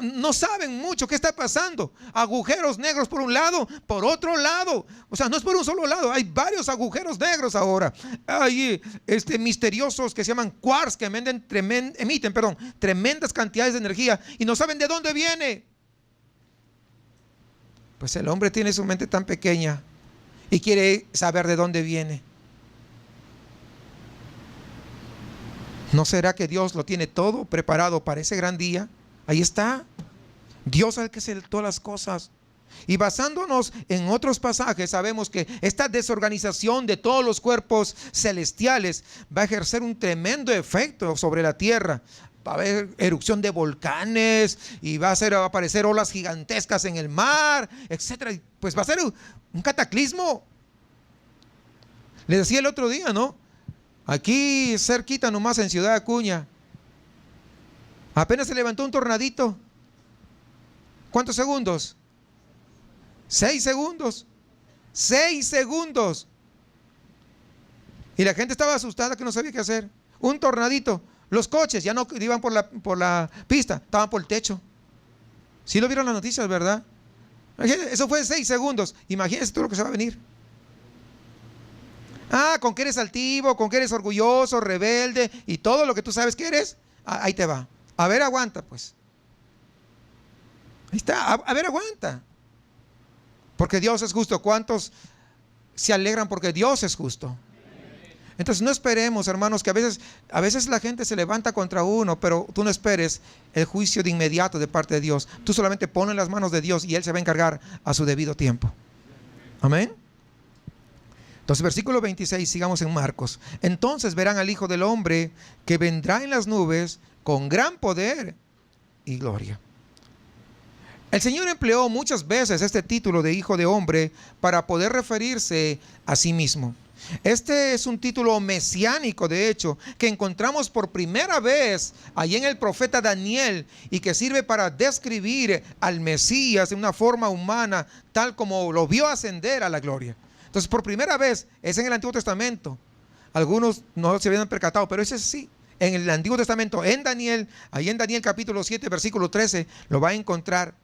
no saben mucho qué está pasando. Agujeros negros por un lado, por otro lado. No es por un solo lado, hay varios agujeros negros ahora. Hay misteriosos que se llaman quarks, que emiten tremendas cantidades de energía y no saben de dónde viene. Pues el hombre tiene su mente tan pequeña y quiere saber de dónde viene. ¿No será que Dios lo tiene todo preparado para ese gran día? Ahí está. Dios es el que hace todas las cosas. Y basándonos en otros pasajes, sabemos que esta desorganización de todos los cuerpos celestiales va a ejercer un tremendo efecto sobre la tierra. Va a haber erupción de volcanes y va a aparecer olas gigantescas en el mar, etcétera. Pues va a ser un cataclismo. Les decía el otro día, ¿no? Aquí cerquita nomás en Ciudad Acuña, apenas se levantó un tornadito. ¿Cuántos segundos? 6 segundos. 6 segundos. Y la gente estaba asustada que no sabía qué hacer. Un tornadito. Los coches ya no iban por la pista, estaban por el techo. ¿Sí lo vieron las noticias, verdad? Eso fue 6 segundos. Imagínense todo lo que se va a venir. Con que eres altivo, con que eres orgulloso, rebelde y todo lo que tú sabes que eres, ahí te va. A ver, aguanta pues. Ahí está, a ver, aguanta. Porque Dios es justo. ¿Cuántos se alegran porque Dios es justo? Entonces no esperemos, hermanos, que a veces la gente se levanta contra uno, pero tú no esperes el juicio de inmediato de parte de Dios. Tú solamente pones en las manos de Dios y Él se va a encargar a su debido tiempo. Amén. Entonces, versículo 26, sigamos en Marcos. Entonces verán al Hijo del Hombre que vendrá en las nubes con gran poder y gloria. El Señor empleó muchas veces este título de Hijo de Hombre para poder referirse a sí mismo. Este es un título mesiánico, de hecho, que encontramos por primera vez allí en el profeta Daniel y que sirve para describir al Mesías de una forma humana, tal como lo vio ascender a la gloria. Entonces, por primera vez es en el Antiguo Testamento. Algunos no se habían percatado, pero ese sí. En el Antiguo Testamento, en Daniel, ahí en Daniel capítulo 7, versículo 13, lo va a encontrar.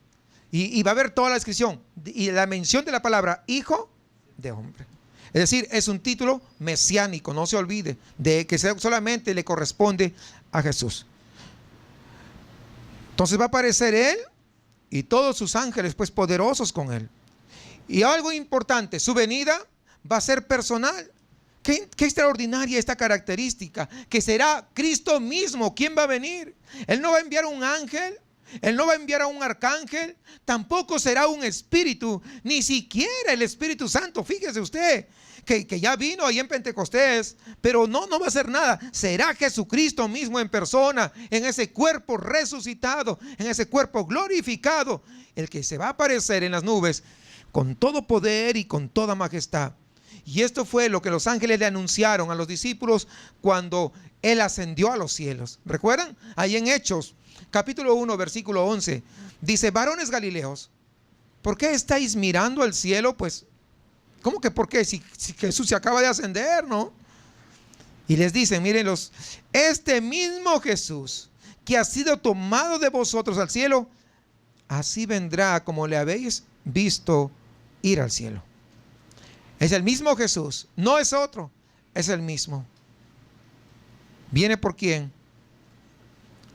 Y va a ver toda la descripción y la mención de la palabra Hijo de Hombre. Es decir, es un título mesiánico, no se olvide, de que solamente le corresponde a Jesús. Entonces va a aparecer Él y todos sus ángeles, pues poderosos con Él. Y algo importante, su venida va a ser personal. Qué extraordinaria esta característica, que será Cristo mismo quien va a venir. Él no va a enviar un ángel, Él no va a enviar a un arcángel, tampoco será un espíritu, ni siquiera el Espíritu Santo. Fíjese usted que ya vino ahí en Pentecostés, pero no va a hacer nada. Será Jesucristo mismo en persona, en ese cuerpo resucitado, en ese cuerpo glorificado, el que se va a aparecer en las nubes con todo poder y con toda majestad. Y esto fue lo que los ángeles le anunciaron a los discípulos cuando Él ascendió a los cielos. ¿Recuerdan? Ahí en Hechos capítulo 1, versículo 11, dice: varones galileos, ¿por qué estáis mirando al cielo? Pues, ¿cómo que por qué? Si Jesús se acaba de ascender, ¿no? Y les dicen, mírenlos, este mismo Jesús que ha sido tomado de vosotros al cielo, así vendrá como le habéis visto ir al cielo. Es el mismo Jesús, no es otro, es el mismo. ¿Viene por quién?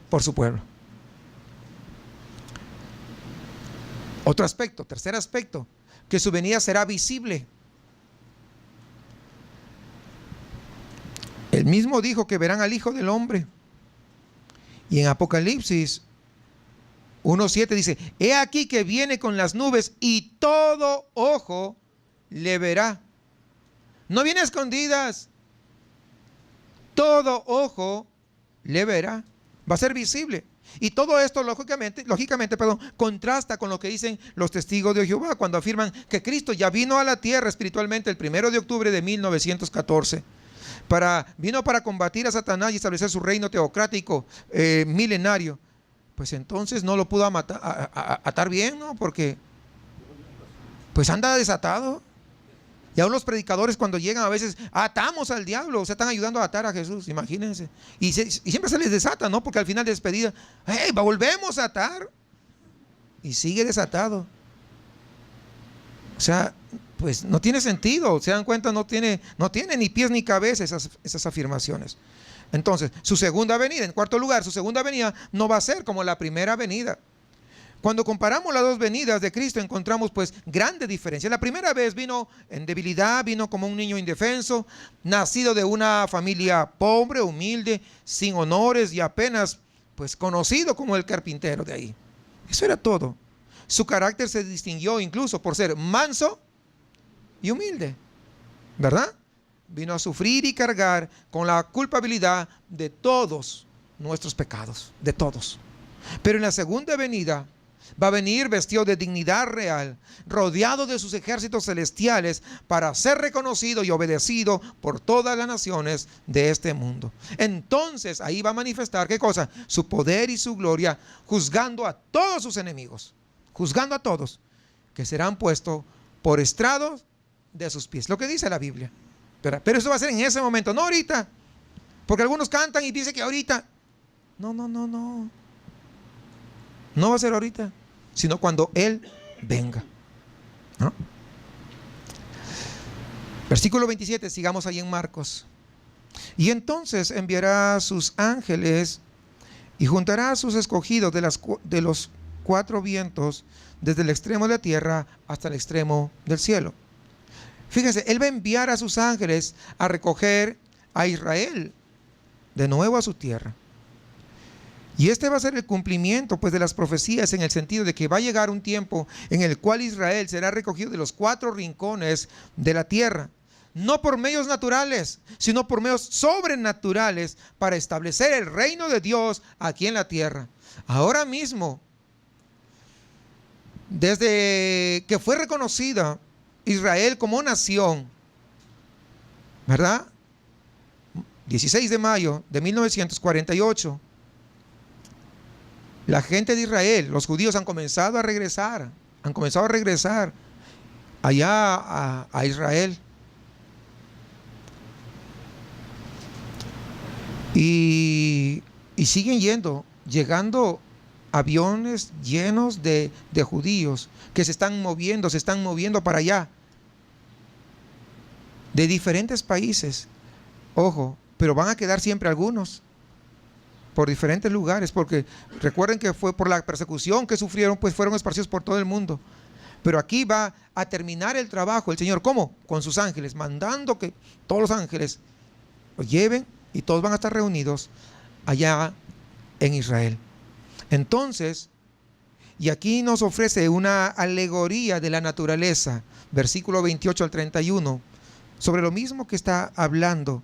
Por su pueblo. Otro aspecto, tercer aspecto, que su venida será visible. Él mismo dijo que verán al Hijo del Hombre. Y en Apocalipsis 1:7 dice: he aquí que viene con las nubes y todo ojo le verá. No viene a escondidas. Todo ojo le verá. Va a ser visible. Y todo esto lógicamente, contrasta con lo que dicen los testigos de Jehová cuando afirman que Cristo ya vino a la tierra espiritualmente el 1 de octubre de 1914. Vino para combatir a Satanás y establecer su reino teocrático milenario. Pues entonces no lo pudo atar bien, ¿no? Porque pues anda desatado. Y aún los predicadores cuando llegan a veces atamos al diablo, o sea, están ayudando a atar a Jesús, imagínense. Y siempre se les desata, ¿no? Porque al final de despedida, ¡hey! Volvemos a atar. Y sigue desatado. O sea, pues no tiene sentido, se dan cuenta, no tiene ni pies ni cabeza esas afirmaciones. Entonces, su segunda venida, en cuarto lugar, su segunda venida no va a ser como la primera venida. Cuando comparamos las dos venidas de Cristo encontramos pues grande diferencia. La primera vez vino en debilidad, vino como un niño indefenso, nacido de una familia pobre, humilde, sin honores y apenas pues conocido como el carpintero de ahí. Eso era todo. Su carácter se distinguió incluso por ser manso y humilde, ¿verdad? Vino a sufrir y cargar con la culpabilidad de todos nuestros pecados, de todos. Pero en la segunda venida va a venir vestido de dignidad real, rodeado de sus ejércitos celestiales para ser reconocido y obedecido por todas las naciones de este mundo. Entonces ahí va a manifestar, ¿qué cosa? Su poder y su gloria, juzgando a todos sus enemigos, juzgando a todos, que serán puestos por estrados de sus pies. Lo que dice la Biblia. Pero eso va a ser en ese momento, no ahorita. Porque algunos cantan y dicen que ahorita. No va a ser ahorita. sino cuando Él venga, ¿no? Versículo 27, sigamos ahí en Marcos. Y entonces enviará a sus ángeles y juntará a sus escogidos de los cuatro vientos, desde el extremo de la tierra hasta el extremo del cielo. Fíjense, Él va a enviar a sus ángeles a recoger a Israel de nuevo a su tierra. Y este va a ser el cumplimiento, pues, de las profecías, en el sentido de que va a llegar un tiempo en el cual Israel será recogido de los cuatro rincones de la tierra, no por medios naturales, sino por medios sobrenaturales, para establecer el reino de Dios aquí en la tierra. Ahora mismo, desde que fue reconocida Israel como nación, ¿verdad? 16 de mayo de 1948, la gente de Israel, los judíos, han comenzado a regresar allá a Israel. Y siguen llegando aviones llenos de judíos que se están moviendo para allá, de diferentes países. Ojo, pero van a quedar siempre algunos por diferentes lugares, porque recuerden que fue por la persecución que sufrieron, pues fueron esparcidos por todo el mundo. Pero aquí va a terminar el trabajo el Señor. ¿Cómo? Con sus ángeles, mandando que todos los ángeles los lleven, y todos van a estar reunidos allá en Israel. Entonces, y aquí nos ofrece una alegoría de la naturaleza, versículo 28 al 31, sobre lo mismo que está hablando.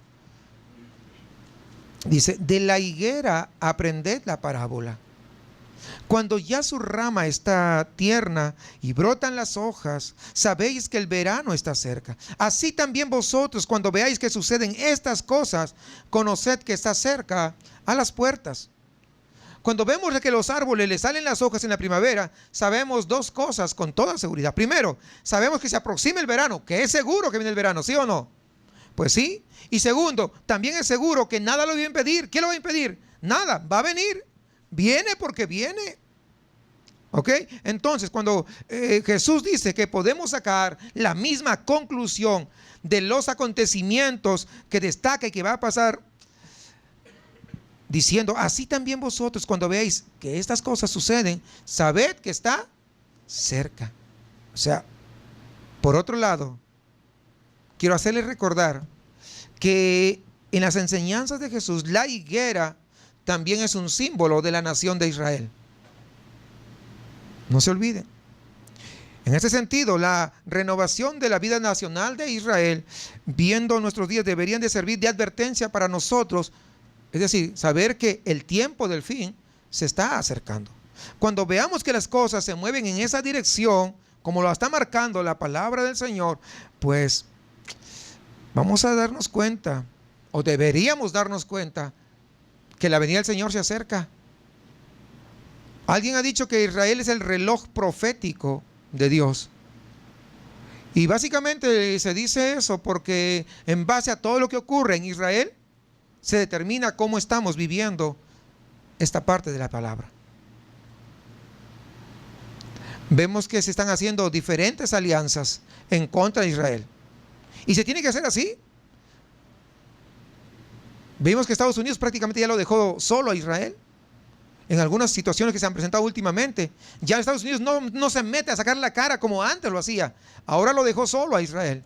Dice: de la higuera aprended la parábola. Cuando ya su rama está tierna y brotan las hojas, sabéis que el verano está cerca. Así también vosotros, cuando veáis que suceden estas cosas, conoced que está cerca a las puertas. Cuando vemos que los árboles les salen las hojas en la primavera, sabemos dos cosas con toda seguridad. Primero, sabemos que se aproxima el verano, que es seguro que viene el verano, ¿sí o no? Pues sí. Y segundo, también es seguro que nada lo va a impedir. ¿Qué lo va a impedir? Nada, va a venir. Viene porque viene. ¿Ok? Entonces, cuando Jesús dice que podemos sacar la misma conclusión de los acontecimientos que destaca y que va a pasar, diciendo: así también vosotros, cuando veáis que estas cosas suceden, sabed que está cerca. O sea, por otro lado, quiero hacerles recordar que en las enseñanzas de Jesús, la higuera también es un símbolo de la nación de Israel. No se olviden. En ese sentido, la renovación de la vida nacional de Israel, viendo nuestros días, deberían de servir de advertencia para nosotros. Es decir, saber que el tiempo del fin se está acercando. Cuando veamos que las cosas se mueven en esa dirección, como lo está marcando la palabra del Señor, pues vamos a darnos cuenta, o deberíamos darnos cuenta, que la venida del Señor se acerca. Alguien ha dicho que Israel es el reloj profético de Dios. Y básicamente se dice eso porque en base a todo lo que ocurre en Israel, se determina cómo estamos viviendo esta parte de la palabra. Vemos que se están haciendo diferentes alianzas en contra de Israel. Y se tiene que hacer así. Vimos que Estados Unidos prácticamente ya lo dejó solo a Israel. En algunas situaciones que se han presentado últimamente, ya Estados Unidos no se mete a sacar la cara como antes lo hacía. Ahora lo dejó solo a Israel.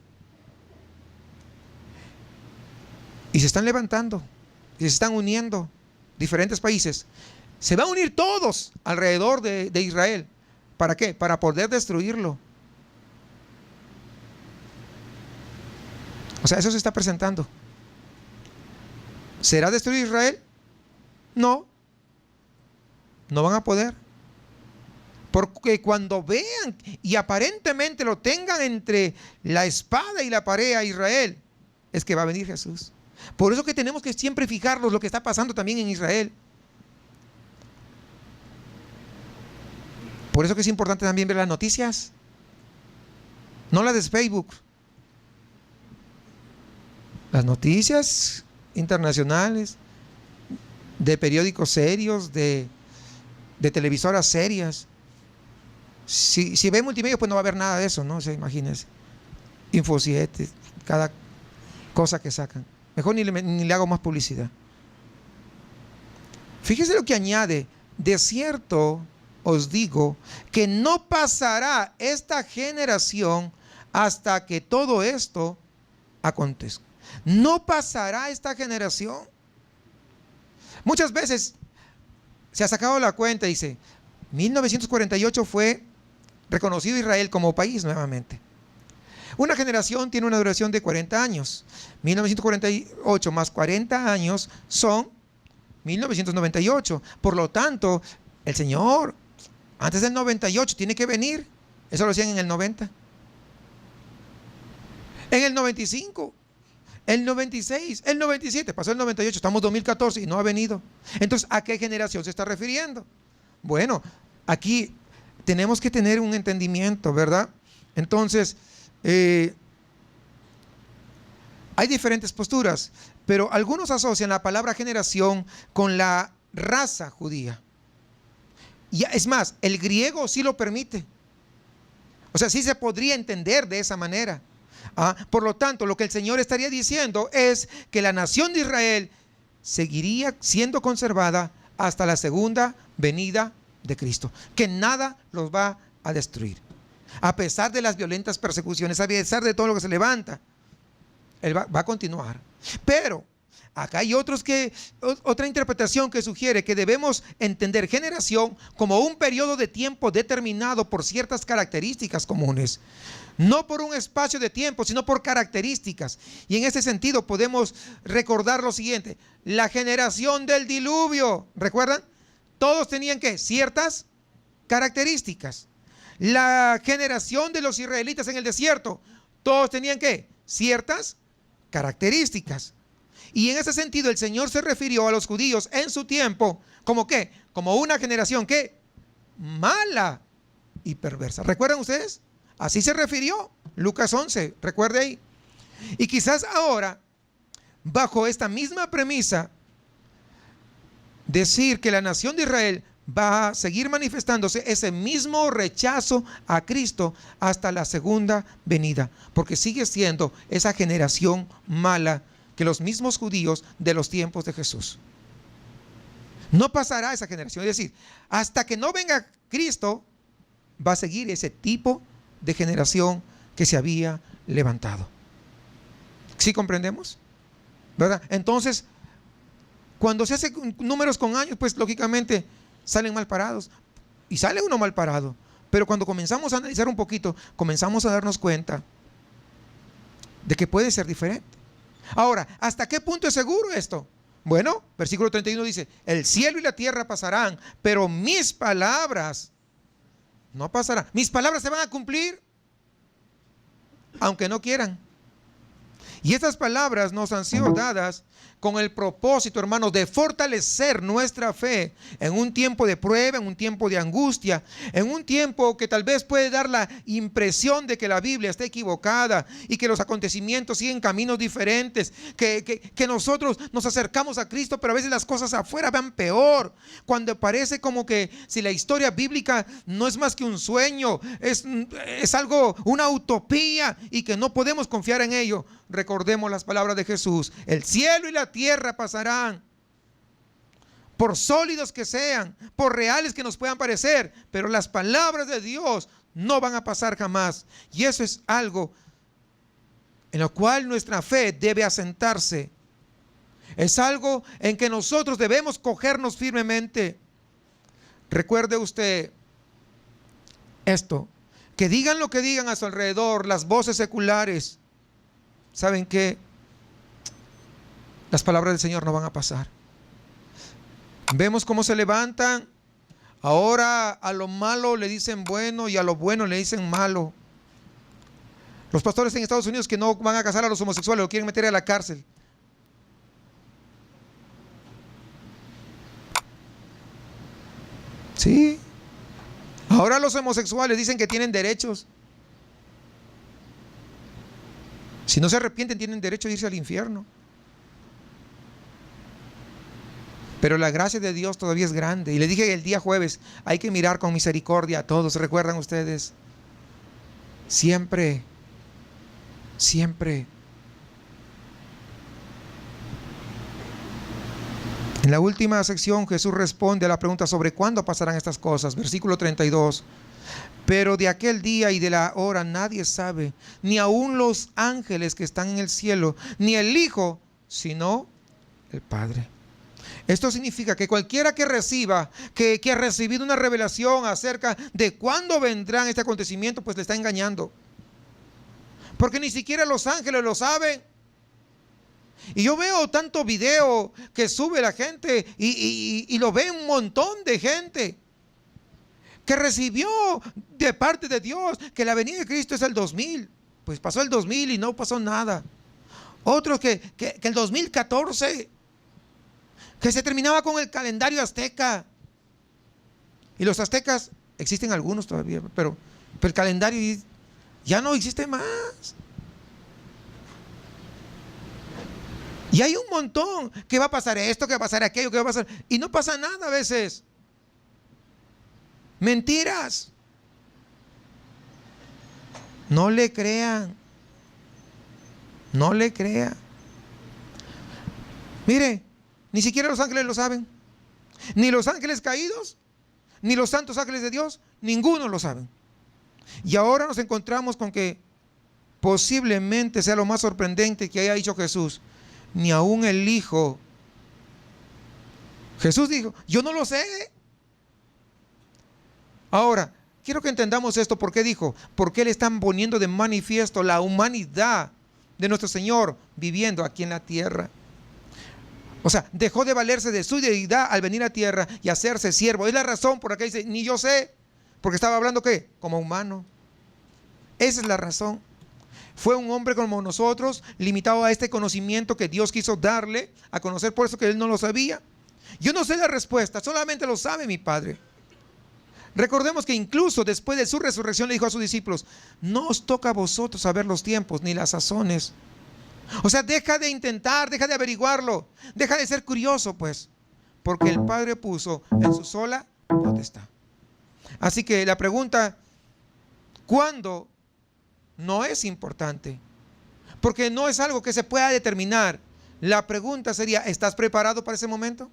Y se están levantando, y se están uniendo diferentes países. Se van a unir todos alrededor de Israel. ¿Para qué? Para poder destruirlo. O sea, eso se está presentando. ¿Será destruir Israel? No. No van a poder. Porque cuando vean y aparentemente lo tengan entre la espada y la pared a Israel, es que va a venir Jesús. Por eso que tenemos que siempre fijarnos lo que está pasando también en Israel. Por eso que es importante también ver las noticias. No las de Facebook. Las noticias internacionales, de periódicos serios, de televisoras serias. Si ve multimedia, pues no va a haber nada de eso, ¿no? O sea, imagínense. Info 7, cada cosa que sacan. Mejor ni le hago más publicidad. Fíjese lo que añade. De cierto os digo que no pasará esta generación hasta que todo esto acontezca. No pasará esta generación. Muchas veces se ha sacado la cuenta, dice, 1948 fue reconocido Israel como país nuevamente. Una generación tiene una duración de 40 años. 1948 más 40 años son 1998. Por lo tanto, el Señor, antes del 98, tiene que venir. Eso lo decían en el 90. En el 95, el 96, el 97, pasó el 98, estamos en 2014 y no ha venido. Entonces, ¿a qué generación se está refiriendo? Bueno, aquí tenemos que tener un entendimiento, ¿verdad? Entonces, hay diferentes posturas, pero algunos asocian la palabra generación con la raza judía. Y es más, el griego sí lo permite. O sea, sí se podría entender de esa manera. Por lo tanto, lo que el Señor estaría diciendo es que la nación de Israel seguiría siendo conservada hasta la segunda venida de Cristo, que nada los va a destruir. A pesar de las violentas persecuciones, a pesar de todo lo que se levanta, Él va a continuar. Pero acá hay otra interpretación que sugiere que debemos entender generación como un periodo de tiempo determinado por ciertas características comunes. No por un espacio de tiempo, sino por características. Y en ese sentido podemos recordar lo siguiente. La generación del diluvio, ¿recuerdan? Todos tenían ¿qué? Ciertas características. La generación de los israelitas en el desierto, todos tenían ¿qué? Ciertas características. Y en ese sentido el Señor se refirió a los judíos en su tiempo como ¿qué? Como una generación ¿qué? Mala y perversa. ¿Recuerdan ustedes? Así se refirió Lucas 11, recuerde ahí. Y quizás ahora, bajo esta misma premisa, decir que la nación de Israel va a seguir manifestándose ese mismo rechazo a Cristo hasta la segunda venida, porque sigue siendo esa generación mala que los mismos judíos de los tiempos de Jesús. No pasará esa generación, es decir, hasta que no venga Cristo, va a seguir ese tipo de generación que se había levantado. ¿Sí comprendemos? ¿Verdad? Entonces, cuando se hacen números con años, pues lógicamente salen mal parados. Y sale uno mal parado. Pero cuando comenzamos a analizar un poquito, comenzamos a darnos cuenta de que puede ser diferente. Ahora, ¿hasta qué punto es seguro esto? Bueno, versículo 31 dice, el cielo y la tierra pasarán, pero mis palabras no pasarán. Mis palabras se van a cumplir, aunque no quieran. Y estas palabras nos han sido dadas con el propósito, hermanos, de fortalecer nuestra fe en un tiempo de prueba, en un tiempo de angustia, en un tiempo que tal vez puede dar la impresión de que la Biblia está equivocada y que los acontecimientos siguen caminos diferentes, que nosotros nos acercamos a Cristo, pero a veces las cosas afuera van peor, cuando parece como que si la historia bíblica no es más que un sueño, es algo, una utopía y que no podemos confiar en ello. Recordemos las palabras de Jesús: el cielo y la tierra pasarán, por sólidos que sean, por reales que nos puedan parecer, pero las palabras de Dios no van a pasar jamás. Y eso es algo en lo cual nuestra fe debe asentarse. Es algo en que nosotros debemos cogernos firmemente. Recuerde usted esto, que digan lo que digan a su alrededor las voces seculares, ¿saben qué? Las palabras del Señor no van a pasar. Vemos cómo se levantan. Ahora a lo malo le dicen bueno y a lo bueno le dicen malo. Los pastores en Estados Unidos que no van a casar a los homosexuales lo quieren meter a la cárcel. Sí. Ahora los homosexuales dicen que tienen derechos. Si no se arrepienten, tienen derecho a irse al infierno. Pero la gracia de Dios todavía es grande. Y le dije el día jueves, hay que mirar con misericordia a todos. ¿Recuerdan ustedes? Siempre, siempre. En la última sección Jesús responde a la pregunta sobre cuándo pasarán estas cosas. Versículo 32. Pero de aquel día y de la hora nadie sabe, ni aun los ángeles que están en el cielo, ni el Hijo, sino el Padre. Esto significa que cualquiera que reciba, que ha recibido una revelación acerca de cuándo vendrán este acontecimiento, pues le está engañando. Porque ni siquiera los ángeles lo saben. Y yo veo tanto video que sube la gente y lo ve un montón de gente que recibió de parte de Dios que la venida de Cristo es el 2000. Pues pasó el 2000 y no pasó nada. Otros que el 2014, que se terminaba con el calendario azteca. Y los aztecas, existen algunos todavía, pero el calendario ya no existe más. Y hay un montón que va a pasar esto, que va a pasar aquello, que va a pasar. Y no pasa nada a veces. Mentiras. No le crean. No le crean. Mire, ni siquiera los ángeles lo saben. Ni los ángeles caídos, ni los santos ángeles de Dios, ninguno lo saben. Y ahora nos encontramos con que posiblemente sea lo más sorprendente que haya dicho Jesús. Ni aún el Hijo. Jesús dijo, yo no lo sé. Ahora, quiero que entendamos esto. ¿Por qué dijo? Porque Él está poniendo de manifiesto la humanidad de nuestro Señor viviendo aquí en la tierra. O sea, dejó de valerse de su deidad al venir a tierra y hacerse siervo. Es la razón por la que dice, ni yo sé. Porque estaba hablando, ¿qué? Como humano. Esa es la razón. Fue un hombre como nosotros, limitado a este conocimiento que Dios quiso darle a conocer, por eso que él no lo sabía. Yo no sé la respuesta, solamente lo sabe mi Padre. Recordemos que incluso después de su resurrección le dijo a sus discípulos, no os toca a vosotros saber los tiempos ni las sazones. O sea, deja de intentar, deja de averiguarlo, deja de ser curioso, pues, porque el Padre puso en su sola potestad. Así que la pregunta, ¿cuándo? No es importante, porque no es algo que se pueda determinar. La pregunta sería, ¿estás preparado para ese momento?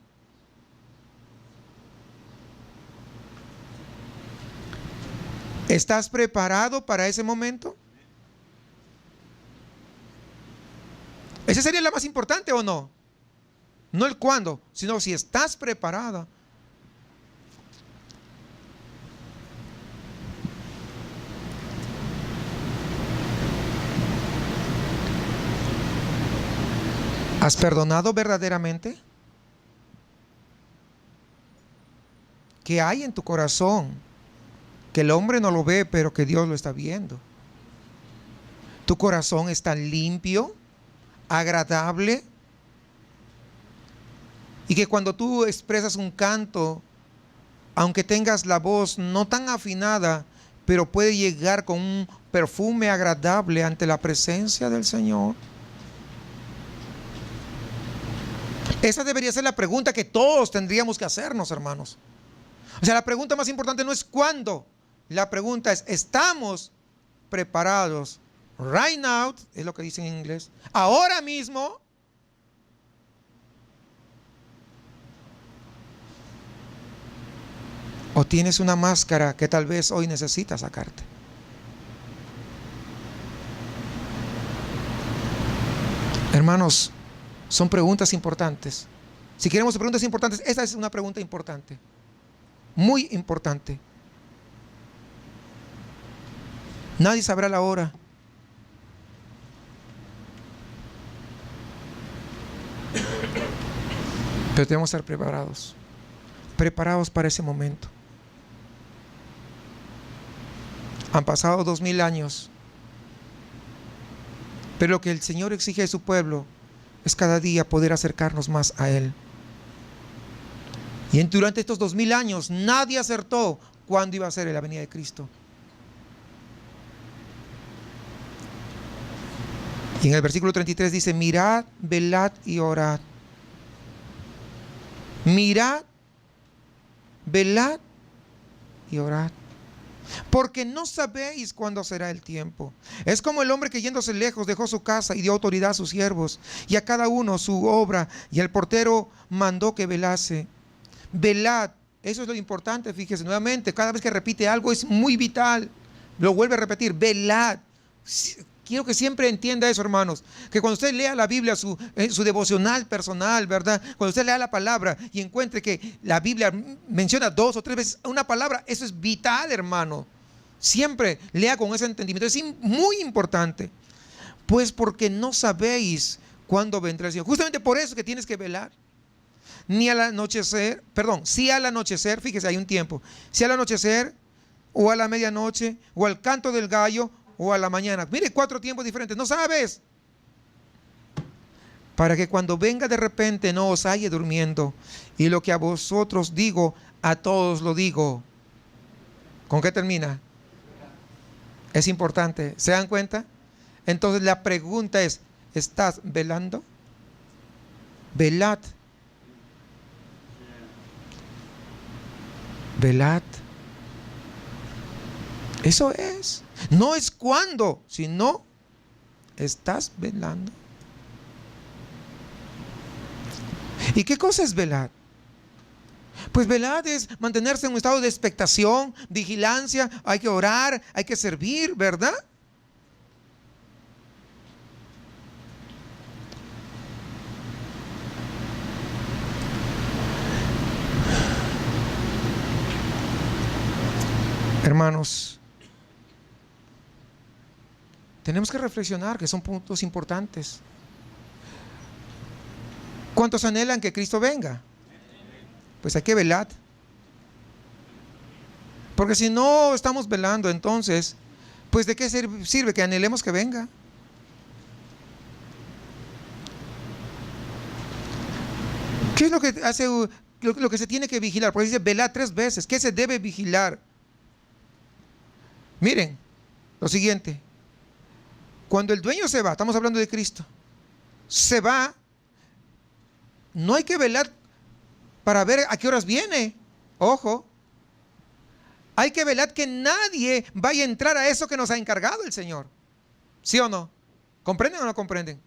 ¿Estás preparado para ese momento? Esa sería la más importante, ¿o no? No el cuándo, sino si estás preparado. ¿Has perdonado verdaderamente? ¿Qué hay en tu corazón que el hombre no lo ve, pero que Dios lo está viendo? ¿Tu corazón está limpio, agradable? Y que cuando tú expresas un canto, aunque tengas la voz no tan afinada, pero puede llegar con un perfume agradable ante la presencia del Señor. Esa debería ser la pregunta que todos tendríamos que hacernos, hermanos. O sea, la pregunta más importante no es cuándo. La pregunta es, ¿estamos preparados? Right now, es lo que dicen en inglés. Ahora mismo. ¿O tienes una máscara que tal vez hoy necesitas sacarte? Hermanos, son preguntas importantes. Si queremos preguntas importantes, esta es una pregunta importante. Muy importante. Nadie sabrá la hora. Pero debemos estar preparados. Preparados para ese momento. Han pasado 2000 años. Pero lo que el Señor exige de su pueblo es cada día poder acercarnos más a Él. Y durante estos 2000 años nadie acertó cuándo iba a ser la venida de Cristo. Y en el versículo 33 dice, mirad, velad y orad. Mirad, velad y orad, porque no sabéis cuándo será el tiempo. Es como el hombre que yéndose lejos dejó su casa y dio autoridad a sus siervos y a cada uno su obra, y el portero mandó que velase. Velad, eso es lo importante, fíjese nuevamente, cada vez que repite algo es muy vital, lo vuelve a repetir, velad. Quiero que siempre entienda eso, hermanos, que cuando usted lea la Biblia, su devocional personal, ¿verdad? Cuando usted lea la palabra y encuentre que la Biblia menciona 2 o 3 veces una palabra, eso es vital, hermano. Siempre lea con ese entendimiento. Es muy importante. Pues porque no sabéis cuándo vendrá el Señor. Justamente por eso que tienes que velar. Ni al anochecer, perdón, si al anochecer, fíjese, hay un tiempo. Si al anochecer, o a la medianoche, o al canto del gallo, o a la mañana. Mire, 4 tiempos diferentes. No sabes. Para que cuando venga de repente no os halle durmiendo. Y lo que a vosotros digo, a todos lo digo. ¿Con qué termina? Es importante. ¿Se dan cuenta? Entonces la pregunta es, ¿estás velando? Velad. Velad. Eso es. No es cuándo, sino estás velando. ¿Y qué cosa es velar? Pues velar es mantenerse en un estado de expectación, vigilancia. Hay que orar, hay que servir, ¿verdad? Hermanos, tenemos que reflexionar que son puntos importantes. ¿Cuántos anhelan que Cristo venga? Pues hay que velar. Porque si no estamos velando, entonces, pues ¿de qué sirve que anhelemos que venga? ¿Qué es lo que hace, lo que se tiene que vigilar? Porque dice velar 3 veces. ¿Qué se debe vigilar? Miren, lo siguiente. Cuando el dueño se va, estamos hablando de Cristo, se va, no hay que velar para ver a qué horas viene. Ojo, hay que velar que nadie vaya a entrar a eso que nos ha encargado el Señor. ¿Sí o no? ¿Comprenden o no comprenden?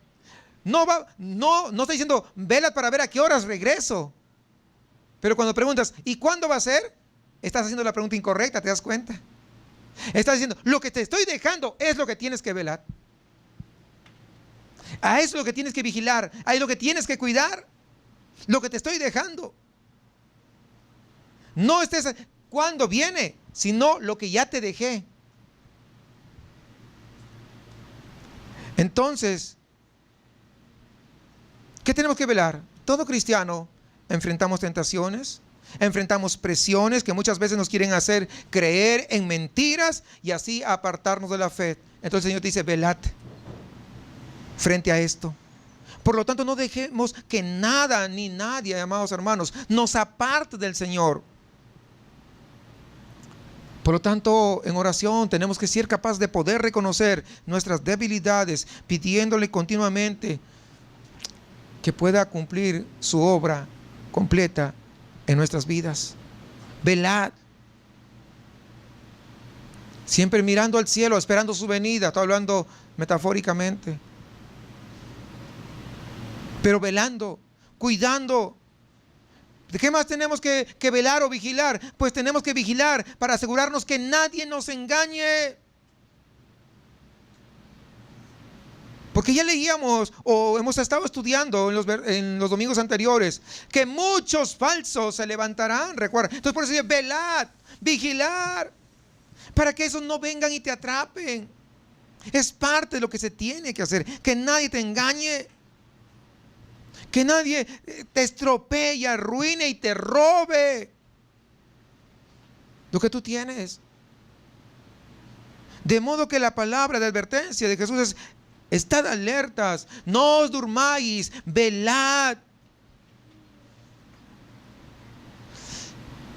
No está diciendo vela para ver a qué horas regreso. Pero cuando preguntas, ¿y cuándo va a ser? Estás haciendo la pregunta incorrecta, ¿te das cuenta? Estás diciendo, lo que te estoy dejando es lo que tienes que velar. A eso es lo que tienes que vigilar, a eso es lo que tienes que cuidar. Lo que te estoy dejando. No estés cuando viene, sino lo que ya te dejé. Entonces, ¿qué tenemos que velar? Todo cristiano enfrentamos tentaciones, enfrentamos presiones que muchas veces nos quieren hacer creer en mentiras y así apartarnos de la fe. Entonces el Señor dice, velad frente a esto. Por lo tanto, no dejemos que nada ni nadie, amados hermanos, nos aparte del Señor. Por lo tanto, en oración tenemos que ser capaces de poder reconocer nuestras debilidades, pidiéndole continuamente que pueda cumplir su obra completa en nuestras vidas. Velad. Siempre mirando al cielo, esperando su venida. Estoy hablando metafóricamente. Pero velando, cuidando. ¿De qué más tenemos que velar o vigilar? Pues tenemos que vigilar para asegurarnos que nadie nos engañe. Porque ya leíamos o hemos estado estudiando en los domingos anteriores que muchos falsos se levantarán, recuerda. Entonces por eso dice, velad, vigilar, para que esos no vengan y te atrapen. Es parte de lo que se tiene que hacer, que nadie te engañe. Que nadie te estropee, arruine y te robe lo que tú tienes. De modo que la palabra de advertencia de Jesús es, estad alertas, no os durmáis, velad.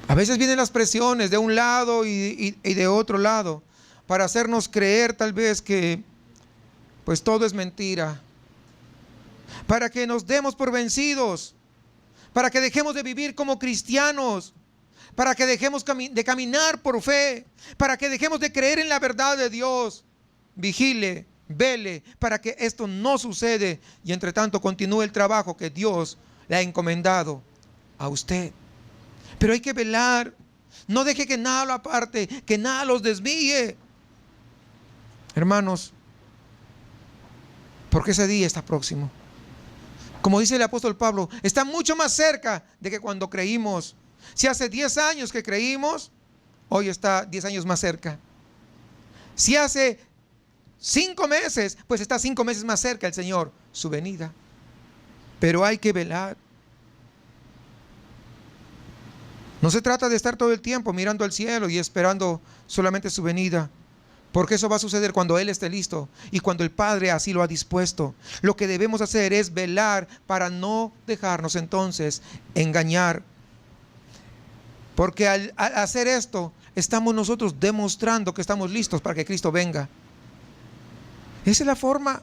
A veces vienen las presiones de un lado y de otro lado para hacernos creer tal vez que pues todo es mentira. Para que nos demos por vencidos, para que dejemos de vivir como cristianos, para que dejemos de caminar por fe, para que dejemos de creer en la verdad de Dios. Vigile, vele, para que esto no sucede y entre tanto continúe el trabajo que Dios le ha encomendado a usted. Pero hay que velar, no deje que nada lo aparte, que nada los desvíe. Hermanos, porque ese día está próximo. Como dice el apóstol Pablo, está mucho más cerca de que cuando creímos. Si hace 10 años que creímos, hoy está 10 años más cerca. Si hace 5 meses, pues está 5 meses más cerca el Señor, su venida. Pero hay que velar. No se trata de estar todo el tiempo mirando al cielo y esperando solamente su venida, porque eso va a suceder cuando Él esté listo y cuando el Padre así lo ha dispuesto. Lo que debemos hacer es velar para no dejarnos entonces engañar. Porque al hacer esto, estamos nosotros demostrando que estamos listos para que Cristo venga. Esa es la forma,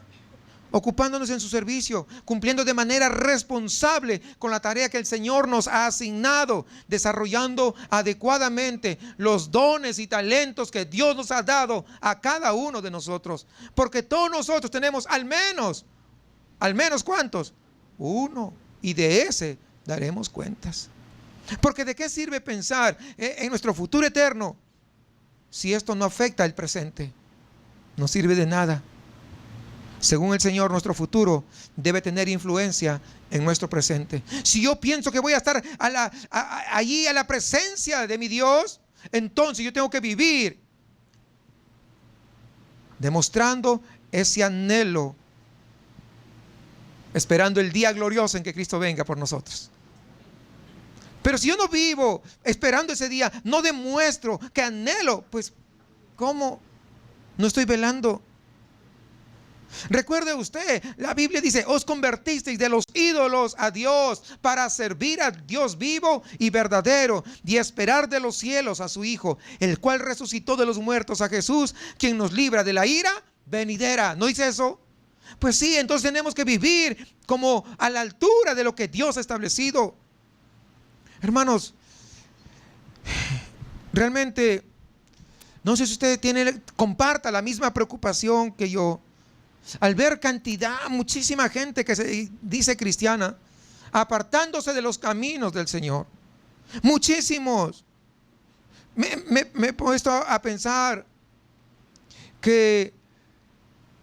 ocupándonos en su servicio, cumpliendo de manera responsable con la tarea que el Señor nos ha asignado, desarrollando adecuadamente los dones y talentos que Dios nos ha dado a cada uno de nosotros. Porque todos nosotros tenemos al menos ¿cuántos? Uno, y de ese daremos cuentas. Porque ¿de qué sirve pensar en nuestro futuro eterno si esto no afecta al presente? No sirve de nada. Según el Señor, nuestro futuro debe tener influencia en nuestro presente. Si yo pienso que voy a estar allí a la presencia de mi Dios, entonces yo tengo que vivir demostrando ese anhelo, esperando el día glorioso en que Cristo venga por nosotros. Pero si yo no vivo esperando ese día, no demuestro que anhelo, pues ¿cómo? No estoy velando. Recuerde usted, la Biblia dice, os convertisteis de los ídolos a Dios para servir a Dios vivo y verdadero y esperar de los cielos a su Hijo, el cual resucitó de los muertos, a Jesús, quien nos libra de la ira venidera. ¿No dice eso? Pues sí, entonces tenemos que vivir como a la altura de lo que Dios ha establecido. Hermanos, realmente, no sé si usted comparta la misma preocupación que yo, al ver muchísima gente que se dice cristiana, apartándose de los caminos del Señor. Muchísimos. Me he puesto a pensar que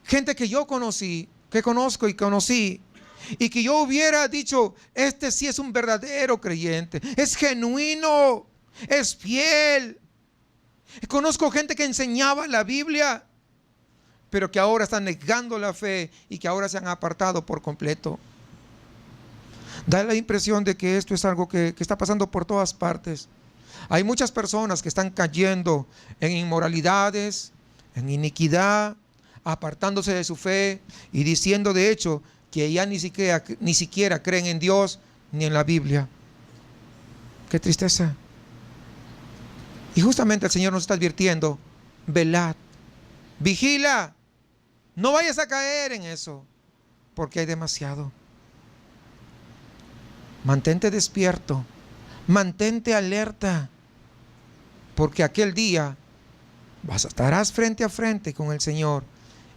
gente que yo conocí, que conozco y conocí, y que yo hubiera dicho, este sí es un verdadero creyente, es genuino, es fiel. Conozco gente que enseñaba la Biblia, pero que ahora están negando la fe y que ahora se han apartado por completo. Da la impresión de que esto es algo que está pasando por todas partes. Hay muchas personas que están cayendo en inmoralidades, en iniquidad, apartándose de su fe y diciendo de hecho que ya ni siquiera creen en Dios ni en la Biblia. Qué tristeza. Y justamente el Señor nos está advirtiendo, velad, vigila, no vayas a caer en eso, porque hay demasiado. Mantente despierto, mantente alerta, porque aquel día estarás frente a frente con el Señor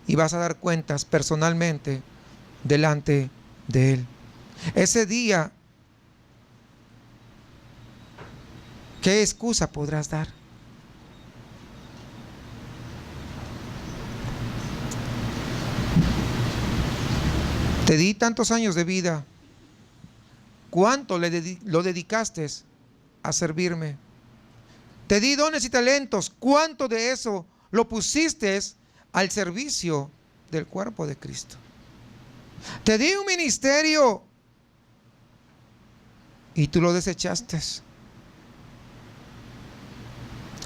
y vas a dar cuentas personalmente delante de Él. Ese día, ¿qué excusa podrás dar? Te di tantos años de vida. ¿Cuánto lo dedicaste a servirme? Te di dones y talentos. ¿Cuánto de eso lo pusiste al servicio del cuerpo de Cristo? Te di un ministerio y tú lo desechaste.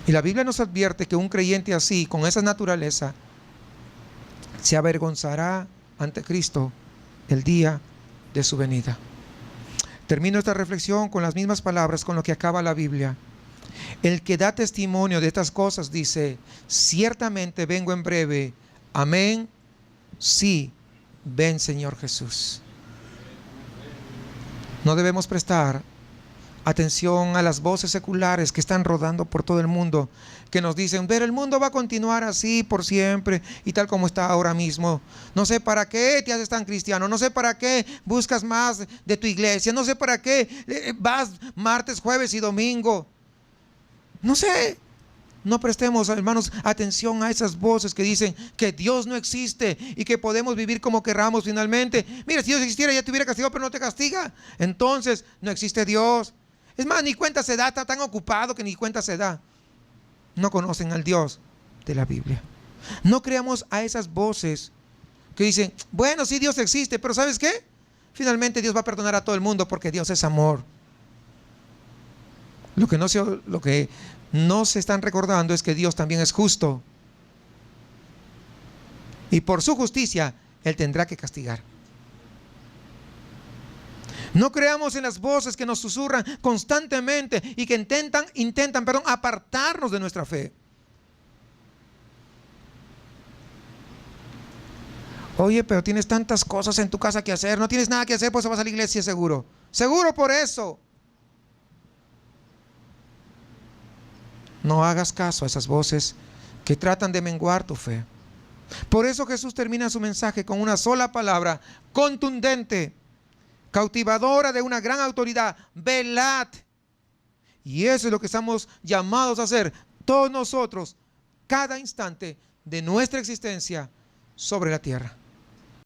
Y la Biblia nos advierte que un creyente así, con esa naturaleza, se avergonzará ante Cristo el día de su venida. Termino esta reflexión con las mismas palabras con lo que acaba la Biblia. El que da testimonio de estas cosas dice, ciertamente vengo en breve. Amén. Sí, ven Señor Jesús. No debemos prestar atención a las voces seculares que están rodando por todo el mundo, que nos dicen, pero el mundo va a continuar así por siempre y tal como está ahora mismo. No sé para qué te haces tan cristiano, no sé para qué buscas más de tu iglesia, no sé para qué vas martes, jueves y domingo. No sé. No prestemos, hermanos, atención a esas voces que dicen que Dios no existe y que podemos vivir como querramos finalmente. Mira, si Dios existiera ya te hubiera castigado, pero no te castiga. Entonces, no existe Dios. Es más, ni cuenta se da, está tan ocupado que ni cuenta se da. No conocen al Dios de la Biblia. No creamos a esas voces que dicen, bueno, sí, Dios existe, pero ¿sabes qué? Finalmente Dios va a perdonar a todo el mundo porque Dios es amor. Lo que no se están recordando es que Dios también es justo. Y por su justicia, Él tendrá que castigar. No creamos en las voces que nos susurran constantemente y que intentan apartarnos de nuestra fe. Oye, pero tienes tantas cosas en tu casa que hacer, no tienes nada que hacer, pues vas a la iglesia seguro. Seguro por eso. No hagas caso a esas voces que tratan de menguar tu fe. Por eso Jesús termina su mensaje con una sola palabra, contundente, cautivadora, de una gran autoridad: velad. Y eso es lo que estamos llamados a hacer todos nosotros, cada instante de nuestra existencia sobre la tierra.